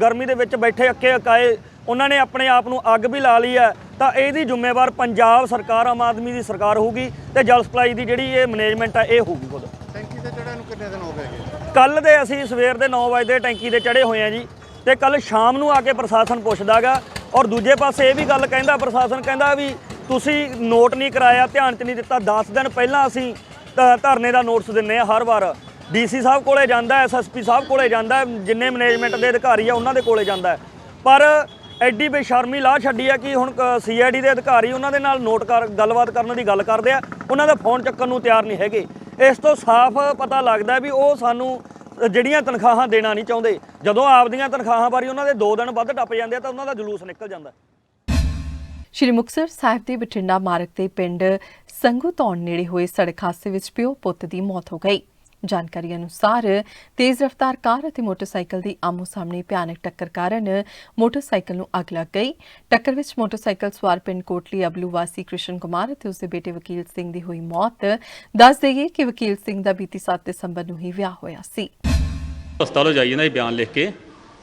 ਗਰਮੀ ਦੇ ਵਿੱਚ ਬੈਠੇ ਅੱਕੇ ਅਕਾਏ ਉਹਨਾਂ ਨੇ ਆਪਣੇ ਆਪ ਨੂੰ ਅੱਗ ਵੀ ਲਾ ਲਈ ਹੈ ਤਾਂ ਇਹਦੀ ਜ਼ਿੰਮੇਵਾਰ ਪੰਜਾਬ ਸਰਕਾਰ, ਆਮ ਆਦਮੀ ਦੀ ਸਰਕਾਰ ਹੋਊਗੀ ਤੇ ਜਲ ਸਪਲਾਈ ਦੀ ਜਿਹੜੀ ਇਹ ਮੈਨੇਜਮੈਂਟ ਹੈ ਇਹ ਹੋਊਗੀ ਖੁਦ। ਟੈਂਕੀ ਤੇ ਚੜ੍ਹਨ ਨੂੰ ਕਿੰਨੇ ਦਿਨ ਹੋ ਗਏ? ਕੱਲ੍ਹ ਦੇ ਅਸੀਂ ਸਵੇਰ ਦੇ 9 ਵਜੇ ਦੇ ਟੈਂਕੀ ਤੇ ਚੜ੍ਹੇ ਹੋਏ ਆ ਜੀ, ਤੇ ਕੱਲ੍ਹ ਸ਼ਾਮ ਨੂੰ ਆ ਕੇ ਪ੍ਰਸ਼ਾਸਨ ਪੁੱਛਦਾਗਾ। ਔਰ ਦੂਜੇ ਪਾਸੇ ਇਹ ਵੀ ਗੱਲ ਕਹਿੰਦਾ ਪ੍ਰਸ਼ਾਸਨ, ਕਹਿੰਦਾ ਵੀ ਤੁਸੀਂ ਨੋਟ ਨਹੀਂ ਕਰਾਇਆ, ਧਿਆਨ 'ਚ ਨਹੀਂ ਦਿੱਤਾ। 10 ਦਿਨ ਪਹਿਲਾਂ ਅਸੀਂ ਧਰਨੇ ਦਾ ਨੋਟਿਸ ਦਿੰਦੇ ਆ ਹਰ ਵਾਰ। DC ਸਾਹਿਬ ਕੋਲੇ ਜਾਂਦਾ, SSP ਸਾਹਿਬ ਕੋਲੇ ਜਾਂਦਾ, ਜਿੰਨੇ ਮੈਨੇਜਮੈਂਟ ਦੇ ਅਧਿਕਾਰੀ ਆ ਉਹਨਾਂ ਦੇ ਕੋਲੇ ਜਾਂਦਾ। ਪਰ ਐਡੀ ਬੇਸ਼ਰਮੀ ਲਾਹ ਛੱਡੀ ਆ ਕਿ ਹੁਣ CID ਦੇ ਅਧਿਕਾਰੀ ਉਹਨਾਂ ਦੇ ਨਾਲ ਗੱਲਬਾਤ ਕਰਨ ਦੀ ਗੱਲ ਕਰਦੇ ਆ, ਉਹਨਾਂ ਦਾ ਫੋਨ ਚੱਕਣ ਨੂੰ ਤਿਆਰ ਨਹੀਂ ਹੈਗੇ। ਇਸ ਤੋਂ ਸਾਫ਼ ਪਤਾ ਲੱਗਦਾ ਵੀ ਉਹ ਸਾਨੂੰ ਜਿਹੜੀਆਂ ਤਨਖਾਹਾਂ ਦੇਣਾ ਨਹੀਂ ਚਾਹੁੰਦੇ। ਜਦੋਂ ਆਪਦੀਆਂ ਤਨਖਾਹਾਂ ਬਾਰੇ ਉਹਨਾਂ ਦੇ 2 ਦਿਨ ਵੱਧ ਟੱਪ ਜਾਂਦੇ ਆ ਤਾਂ ਉਹਨਾਂ ਦਾ ਜਲੂਸ ਨਿਕਲ ਜਾਂਦਾ। ਸ਼੍ਰੀ ਮੁਕਤਸਰ ਸਾਹਿਬ ਦੇ ਬਠਿੰਡਾ ਮਾਰਗ ਤੇ ਪਿੰਡ ਸੰਗੂ ਧੌਣ ਨੇੜੇ ਹੋਏ ਸੜਕ ਹਾਦਸੇ ਵਿੱਚ ਪਿਓ ਪੁੱਤ ਦੀ ਮੌਤ ਹੋ ਗਈ। ਜਾਣਕਾਰੀ ਅਨੁਸਾਰ ਤੇਜ਼ ਰਫ਼ਤਾਰ ਕਾਰ ਅਤੇ ਮੋਟਰਸਾਈਕਲ ਦੀ ਆਮੋ ਸਾਹਮਣੇ ਭਿਆਨਕ ਟੱਕਰ ਕਾਰਨ ਮੋਟਰਸਾਈਕਲ ਨੂੰ ਅੱਗ ਲੱਗ ਗਈ। ਟੱਕਰ ਵਿੱਚ ਮੋਟਰਸਾਈਕਲ ਸਵਾਰ ਪਿੰਡ ਕੋਟਲੀ ਅਬਲੂ ਵਾਸੀ ਕ੍ਰਿਸ਼ਨ ਕੁਮਾਰ ਅਤੇ ਉਸਦੇ ਬੇਟੇ ਵਕੀਲ ਸਿੰਘ ਦੀ ਹੋਈ ਮੌਤ। ਦੱਸ ਦੇਈਏ ਕਿ ਵਕੀਲ ਸਿੰਘ ਦਾ ਬੀਤੀ 7 ਦਸੰਬਰ ਨੂੰ ਹੀ ਵਿਆਹ ਹੋਇਆ ਸੀ। ਹਸਪਤਾਲੋਂ ਜਾਈਏ ਨਾ ਬਿਆਨ ਲਿਖ ਕੇ,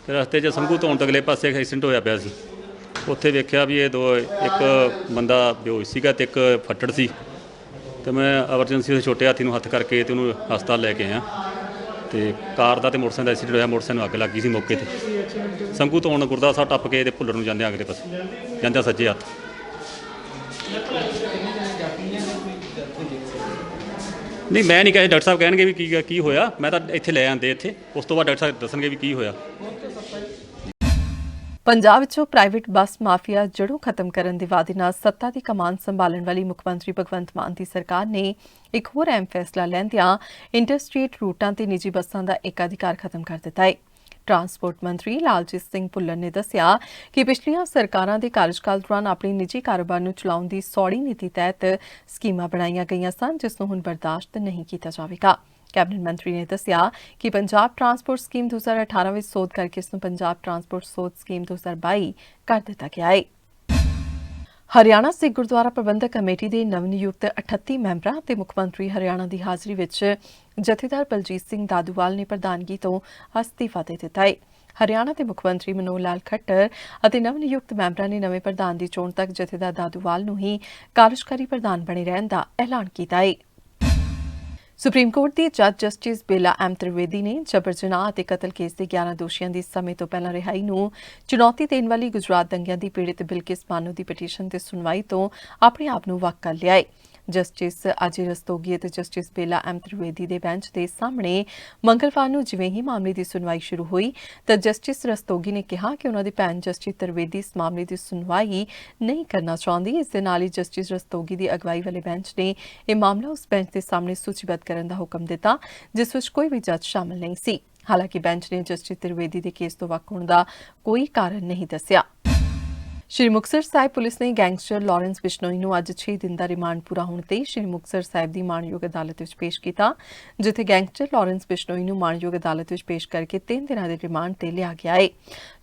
ਫਿਰ ਰਸਤੇ 'ਚ ਸੰਗੂ ਧੌਣ ਤੋਂ ਅਗਲੇ ਪਾਸੇ ਐਕਸੀਡੈਂਟ ਹੋਇਆ ਪਿਆ ਸੀ। ਉੱਥੇ ਵੇਖਿਆ ਵੀ ਇਹ ਇੱਕ ਬੰਦਾ ਬੇਹੋਸ਼ ਸੀਗਾ ਤੇ ਇੱਕ ਫੱਟੜ ਸੀ। ਤੇ ਮੈਂ ਐਮਰਜੈਂਸੀ ਦੇ ਛੋਟੇ ਹਾਥੀ ਨੂੰ ਹੱਥ ਕਰਕੇ ਤੇ ਉਹਨੂੰ ਹਸਪਤਾਲ ਲੈ ਕੇ ਆਇਆ। ਤੇ ਕਾਰ ਦਾ ਤੇ ਮੋਟਰਸਾਈਕਲ ਦਾ ਐਕਸੀਡੈਂਟ ਹੋਇਆ। ਮੋਟਰਸਾਈਕਲ ਨੂੰ ਅੱਗ ਲੱਗੀ ਸੀ ਮੌਕੇ ਤੇ। ਸੰਗੂ ਧੌਣ ਗੁਰਦੁਆਰਾ ਸਾਹਿਬ ਟੱਪ ਕੇ ਤੇ ਭੁੱਲਰ ਨੂੰ ਜਾਂਦੇ ਅਗਲੇ ਪਾਸੇ ਜਾਂਦੇ ਸੱਜੇ ਹੱਥ। ਨਹੀਂ ਮੈਂ ਨਹੀਂ ਕਿਹਾ, ਡਾਕਟਰ ਸਾਹਿਬ ਕਹਿਣਗੇ ਵੀ ਕੀ ਹੋਇਆ। ਮੈਂ ਤਾਂ ਇੱਥੇ ਲੈ ਆਂਦੇ ਇੱਥੇ, ਉਸ ਤੋਂ ਬਾਅਦ ਡਾਕਟਰ ਸਾਹਿਬ ਦੱਸਣਗੇ ਵੀ ਕੀ ਹੋਇਆ। ਪੰਜਾਬ ਵਿੱਚੋਂ ਪ੍ਰਾਈਵੇਟ ਬੱਸ ਮਾਫੀਆ ਜੜੋਂ ਖਤਮ ਕਰਨ ਦੇ ਵਾਅਦੇ ਨਾਲ ਸੱਤਾ ਦੀ ਕਮਾਨ ਸੰਭਾਲਣ ਵਾਲੀ ਮੁੱਖ ਮੰਤਰੀ ਭਗਵੰਤ ਮਾਨ ਦੀ ਸਰਕਾਰ ਨੇ ਇੱਕ ਹੋਰ ਅਹਿਮ ਫੈਸਲਾ ਲੈਂਦਿਆਂ ਇੰਟਰਸਟੇਟ ਰੂਟਾਂ ਤੇ ਨਿੱਜੀ ਬੱਸਾਂ ਦਾ ਏਕਾਧਿਕਾਰ ਖਤਮ ਕਰ ਦਿੱਤਾ ਹੈ। ਟਰਾਂਸਪੋਰਟ ਮੰਤਰੀ ਲਾਲਜੀਤ ਸਿੰਘ ਭੁੱਲਰ ਨੇ ਦੱਸਿਆ ਕਿ ਪਿਛਲੀਆਂ ਸਰਕਾਰਾਂ ਦੇ ਕਾਰਜਕਾਲ ਦੌਰਾਨ ਆਪਣੀ ਨਿੱਜੀ ਕਾਰੋਬਾਰ ਨੂੰ ਚਲਾਉਣ ਦੀ ਸੌੜੀ ਨੀਤੀ ਤਹਿਤ ਸਕੀਮਾਂ ਬਣਾਈਆਂ ਗਈਆਂ ਸਨ, ਜਿਸ ਨੂੰ ਹੁਣ ਬਰਦਾਸ਼ਤ ਨਹੀਂ ਕੀਤਾ ਜਾਵੇਗਾ। ਕੈਬਨਿਟ ਮੰਤਰੀ ਨੇ ਦੱਸਿਆ ਕਿ ਪੰਜਾਬ ਟਰਾਂਸਪੋਰਟ ਸਕੀਮ 2018 ਵਿੱਚ ਸੋਧ ਕਰਕੇ ਇਸ ਨੂੰ ਪੰਜਾਬ ਟਰਾਂਸਪੋਰਟ ਸੋਧ ਸਕੀਮ 2022 ਕਰ ਦਿੱਤਾ ਗਿਆ ਹੈ। ਹਰਿਆਣਾ ਸਿੱਖ ਗੁਰਦੁਆਰਾ ਪ੍ਰਬੰਧਕ ਕਮੇਟੀ ਦੇ ਨਵਨਿਯੁਕਤ 38 ਮੈਂਬਰਾਂ ਤੇ ਮੁੱਖ ਮੰਤਰੀ ਹਰਿਆਣਾ ਦੀ ਹਾਜ਼ਰੀ ਵਿੱਚ ਜਥੇਦਾਰ ਬਲਜੀਤ ਸਿੰਘ ਦਾਦੂਵਾਲ ਨੇ ਪ੍ਰਧਾਨਗੀ ਤੋਂ ਅਸਤੀਫਾ ਦੇ ਦਿੱਤਾ ਹੈ। ਹਰਿਆਣਾ ਦੇ ਮੁੱਖ ਮੰਤਰੀ ਮਨੋਹਰ ਲਾਲ ਖੱਟਰ ਅਤੇ ਨਵਨਿਯੁਕਤ ਮੈਂਬਰਾਂ ਨੇ ਨਵੇਂ ਪ੍ਰਧਾਨ ਦੀ ਚੋਣ ਤੱਕ ਜਥੇਦਾਰ ਦਾਦੂਵਾਲ ਨੂੰ ਹੀ ਕਾਰਜਕਾਰੀ ਪ੍ਰਧਾਨ ਬਣੇ ਰਹਿਣ ਦਾ ਐਲਾਨ ਕੀਤਾ ਹੈ। ਸੁਪਰੀਮ ਕੋਰਟ ਦੀ ਜੱਜ ਜਸਟਿਸ ਬੇਲਾ ਐਮ ਤ੍ਰਿਵੇਦੀ ਨੇ ਜਬਰ ਜਨਾਹ ਅਤੇ ਕਤਲ ਕੇਸ ਦੇ 11 ਦੋਸ਼ੀਆਂ ਦੀ ਸਮੇਂ ਤੋਂ ਪਹਿਲਾਂ ਰਿਹਾਈ ਨੂੰ ਚੁਣੌਤੀ ਦੇਣ ਵਾਲੀ ਗੁਜਰਾਤ ਦੰਗਿਆਂ ਦੀ ਪੀੜਿਤ ਬਿਲਕਿਸ ਬਾਨੋ ਦੀ ਪਟੀਸ਼ਨ ਤੇ ਸੁਣਵਾਈ ਤੋਂ ਆਪਣੇ ਆਪ ਨੂੰ ਵੱਖ ਕਰ ਲਿਆ ਹੈ। ਜਸਟਿਸ ਅਜੇ ਰਸਤੋਗੀ ਅਤੇ ਜਸਟਿਸ ਬੇਲਾ ਐਮ ਤ੍ਰਿਵੇਦੀ ਦੇ ਬੈਂਚ ਦੇ ਸਾਹਮਣੇ ਮੰਗਲਵਾਰ ਨੂੰ ਜਿਵੇਂ ਹੀ ਮਾਮਲੇ ਦੀ ਸੁਣਵਾਈ ਸ਼ੁਰੂ ਹੋਈ ਤਾਂ ਜਸਟਿਸ ਰਸਤੋਗੀ ਨੇ ਕਿਹਾ ਕਿ ਉਹਨਾਂ ਦੀ ਭੈਣ ਜਸਟਿਸ ਤ੍ਰਿਵੇਦੀ ਇਸ ਮਾਮਲੇ ਦੀ ਸੁਣਵਾਈ ਨਹੀਂ ਕਰਨਾ ਚਾਹੁੰਦੀ। ਇਸ ਦੇ ਨਾਲ ਹੀ ਜਸਟਿਸ ਰਸਤੋਗੀ ਦੀ ਅਗਵਾਈ ਵਾਲੇ ਬੈਂਚ ਨੇ ਇਹ ਮਾਮਲਾ ਉਸ ਬੈਂਚ ਦੇ ਸਾਹਮਣੇ ਸੂਚੀਬੱਧ ਕਰਨ ਦਾ ਹੁਕਮ ਦਿੱਤਾ ਜਿਸ ਵਿੱਚ ਕੋਈ ਵੀ ਜੱਜ ਸ਼ਾਮਲ ਨਹੀਂ ਸੀ। ਹਾਲਾਂਕਿ ਬੈਂਚ ਨੇ ਜਸਟਿਸ ਤ੍ਰਿਵੇਦੀ ਦੇ ਕੇਸ ਤੋਂ ਵੱਖ ਹੋਣ ਦਾ ਕੋਈ ਕਾਰਨ ਨਹੀਂ ਦੱਸਿਆ। ਸ਼੍ਰੀ ਮੁਕਤਸਰ ਸਾਹਿਬ ਪੁਲਿਸ ਨੇ ਗੈਂਗਸਟਰ ਲਾਰੈਂਸ ਬਿਸ਼ਨੋਈ ਨੂੰ ਅੱਜ 6 ਦਿਨ ਦਾ ਰਿਮਾਂਡ ਪੂਰਾ ਹੋਣ ਤੇ ਸ਼੍ਰੀ ਮੁਕਤਸਰ ਸਾਹਿਬ ਦੀ ਮਾਣਯੋਗ ਅਦਾਲਤ ਵਿੱਚ ਪੇਸ਼ ਕੀਤਾ, ਜਿੱਥੇ ਗੈਂਗਸਟਰ ਲਾਰੈਂਸ ਬਿਸ਼ਨੋਈ ਨੂੰ ਮਾਣਯੋਗ ਅਦਾਲਤ ਵਿੱਚ ਪੇਸ਼ ਕਰਕੇ 3 ਦਿਨਾਂ ਦੇ ਰਿਮਾਂਡ ਤੇ ਲਿਆ ਗਿਆ ਹੈ।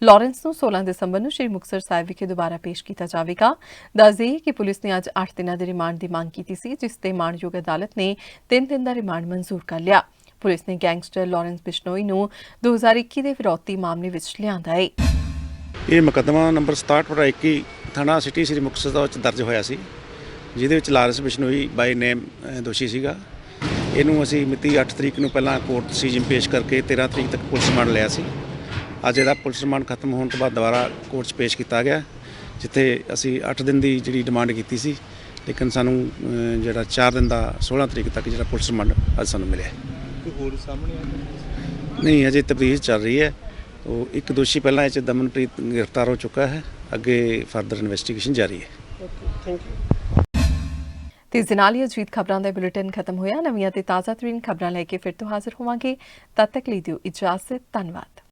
ਲਾਰੈਂਸ ਨੂੰ 16 ਦਸੰਬਰ ਨੂੰ ਸ਼੍ਰੀ ਮੁਕਤਸਰ ਸਾਹਿਬ ਵਿਖੇ ਦੁਬਾਰਾ ਪੇਸ਼ ਕੀਤਾ ਜਾਵੇਗਾ। ਦੱਸ ਦੇਈਏ ਕਿ ਪੁਲਿਸ ਨੇ ਅੱਜ 8 ਦਿਨਾਂ ਦੇ ਰਿਮਾਂਡ ਦੀ ਮੰਗ ਕੀਤੀ ਸੀ, ਜਿਸ ਤੇ ਮਾਣਯੋਗ ਅਦਾਲਤ ਨੇ 3 ਦਿਨ ਦਾ ਰਿਮਾਂਡ ਮਨਜ਼ੂਰ ਕਰ ਲਿਆ। ਪੁਲਿਸ ਨੇ ਗੈਂਗਸਟਰ ਲਾਰੈਂਸ ਬਿਸ਼ਨੋਈ ਨੂੰ 2021 ਦੇ ਵਿਰੋਧੀ ਮਾਮਲੇ ਵਿੱਚ ਲਿਆਂਦਾ ਹੈ। ਇਹ ਮੁਕੱਦਮਾ ਨੰਬਰ 67/21 ਥਾਣਾ ਸਿਟੀ ਸ੍ਰੀ ਮੁਕਤਸਰ ਦਾ ਵਿੱਚ ਦਰਜ ਹੋਇਆ ਸੀ, ਜਿਹਦੇ ਵਿੱਚ ਲਾਰੈਂਸ ਬਿਸ਼ਨੋਈ ਬਾਈ ਨੇਮ ਦੋਸ਼ੀ ਸੀਗਾ। ਇਹਨੂੰ ਅਸੀਂ ਮਿਤੀ 8 ਤਰੀਕ ਨੂੰ ਪਹਿਲਾਂ ਕੋਰਟ ਸੀਜਨ ਪੇਸ਼ ਕਰਕੇ 13 ਤਰੀਕ ਤੱਕ ਪੁਲਿਸ ਰਿਮਾਂਡ ਲਿਆ ਸੀ। ਅੱਜ ਜਿਹੜਾ ਪੁਲਿਸ ਰਿਮਾਂਡ ਖਤਮ ਹੋਣ ਤੋਂ ਬਾਅਦ ਦੁਬਾਰਾ ਕੋਰਟ 'ਚ ਪੇਸ਼ ਕੀਤਾ ਗਿਆ, ਜਿੱਥੇ ਅਸੀਂ 8 ਦਿਨ ਦੀ ਜਿਹੜੀ ਡਿਮਾਂਡ ਕੀਤੀ ਸੀ, ਲੇਕਿਨ ਸਾਨੂੰ ਜਿਹੜਾ 4 ਦਿਨ ਦਾ 16 ਤਰੀਕ ਤੱਕ ਜਿਹੜਾ ਪੁਲਿਸ ਰਿਮਾਂਡ ਅੱਜ ਸਾਨੂੰ ਮਿਲਿਆ। ਹੋਰ ਸਾਹਮਣੇ ਨਹੀਂ, ਅਜੇ ਤਫਤੀਸ਼ ਚੱਲ ਰਹੀ ਹੈ। ਉਹ ਇੱਕ ਦੋਸ਼ੀ ਪਹਿਲਾਂ ਇਹ 'ਚ ਦਮਨਪ੍ਰੀਤ ਗ੍ਰਿਫਤਾਰ ਹੋ ਚੁੱਕਾ ਹੈ, ਅੱਗੇ ਫਰਦਰ ਇਨਵੈਸਟੀਗੇਸ਼ਨ ਜਾਰੀ ਹੈ। Thank you. ਤੇ ਇਸ ਦੇ ਨਾਲ ਹੀ ਅਜੀਤ ਖਬਰਾਂ ਦਾ ਬੁਲੇਟਿਨ ਖਤਮ ਹੋਇਆ। ਨਵੀਆਂ ਤੇ ਤਾਜ਼ਾ ਤਰੀਨ ਖਬਰਾਂ ਲੈ ਕੇ ਫਿਰ ਤੋਂ ਹਾਜ਼ਰ ਹੋਵਾਂਗੇ। ਤਦ ਤੱਕ ਲਈ ਦਿਓ ਇਜਾਜ਼ਤ। ਧੰਨਵਾਦ।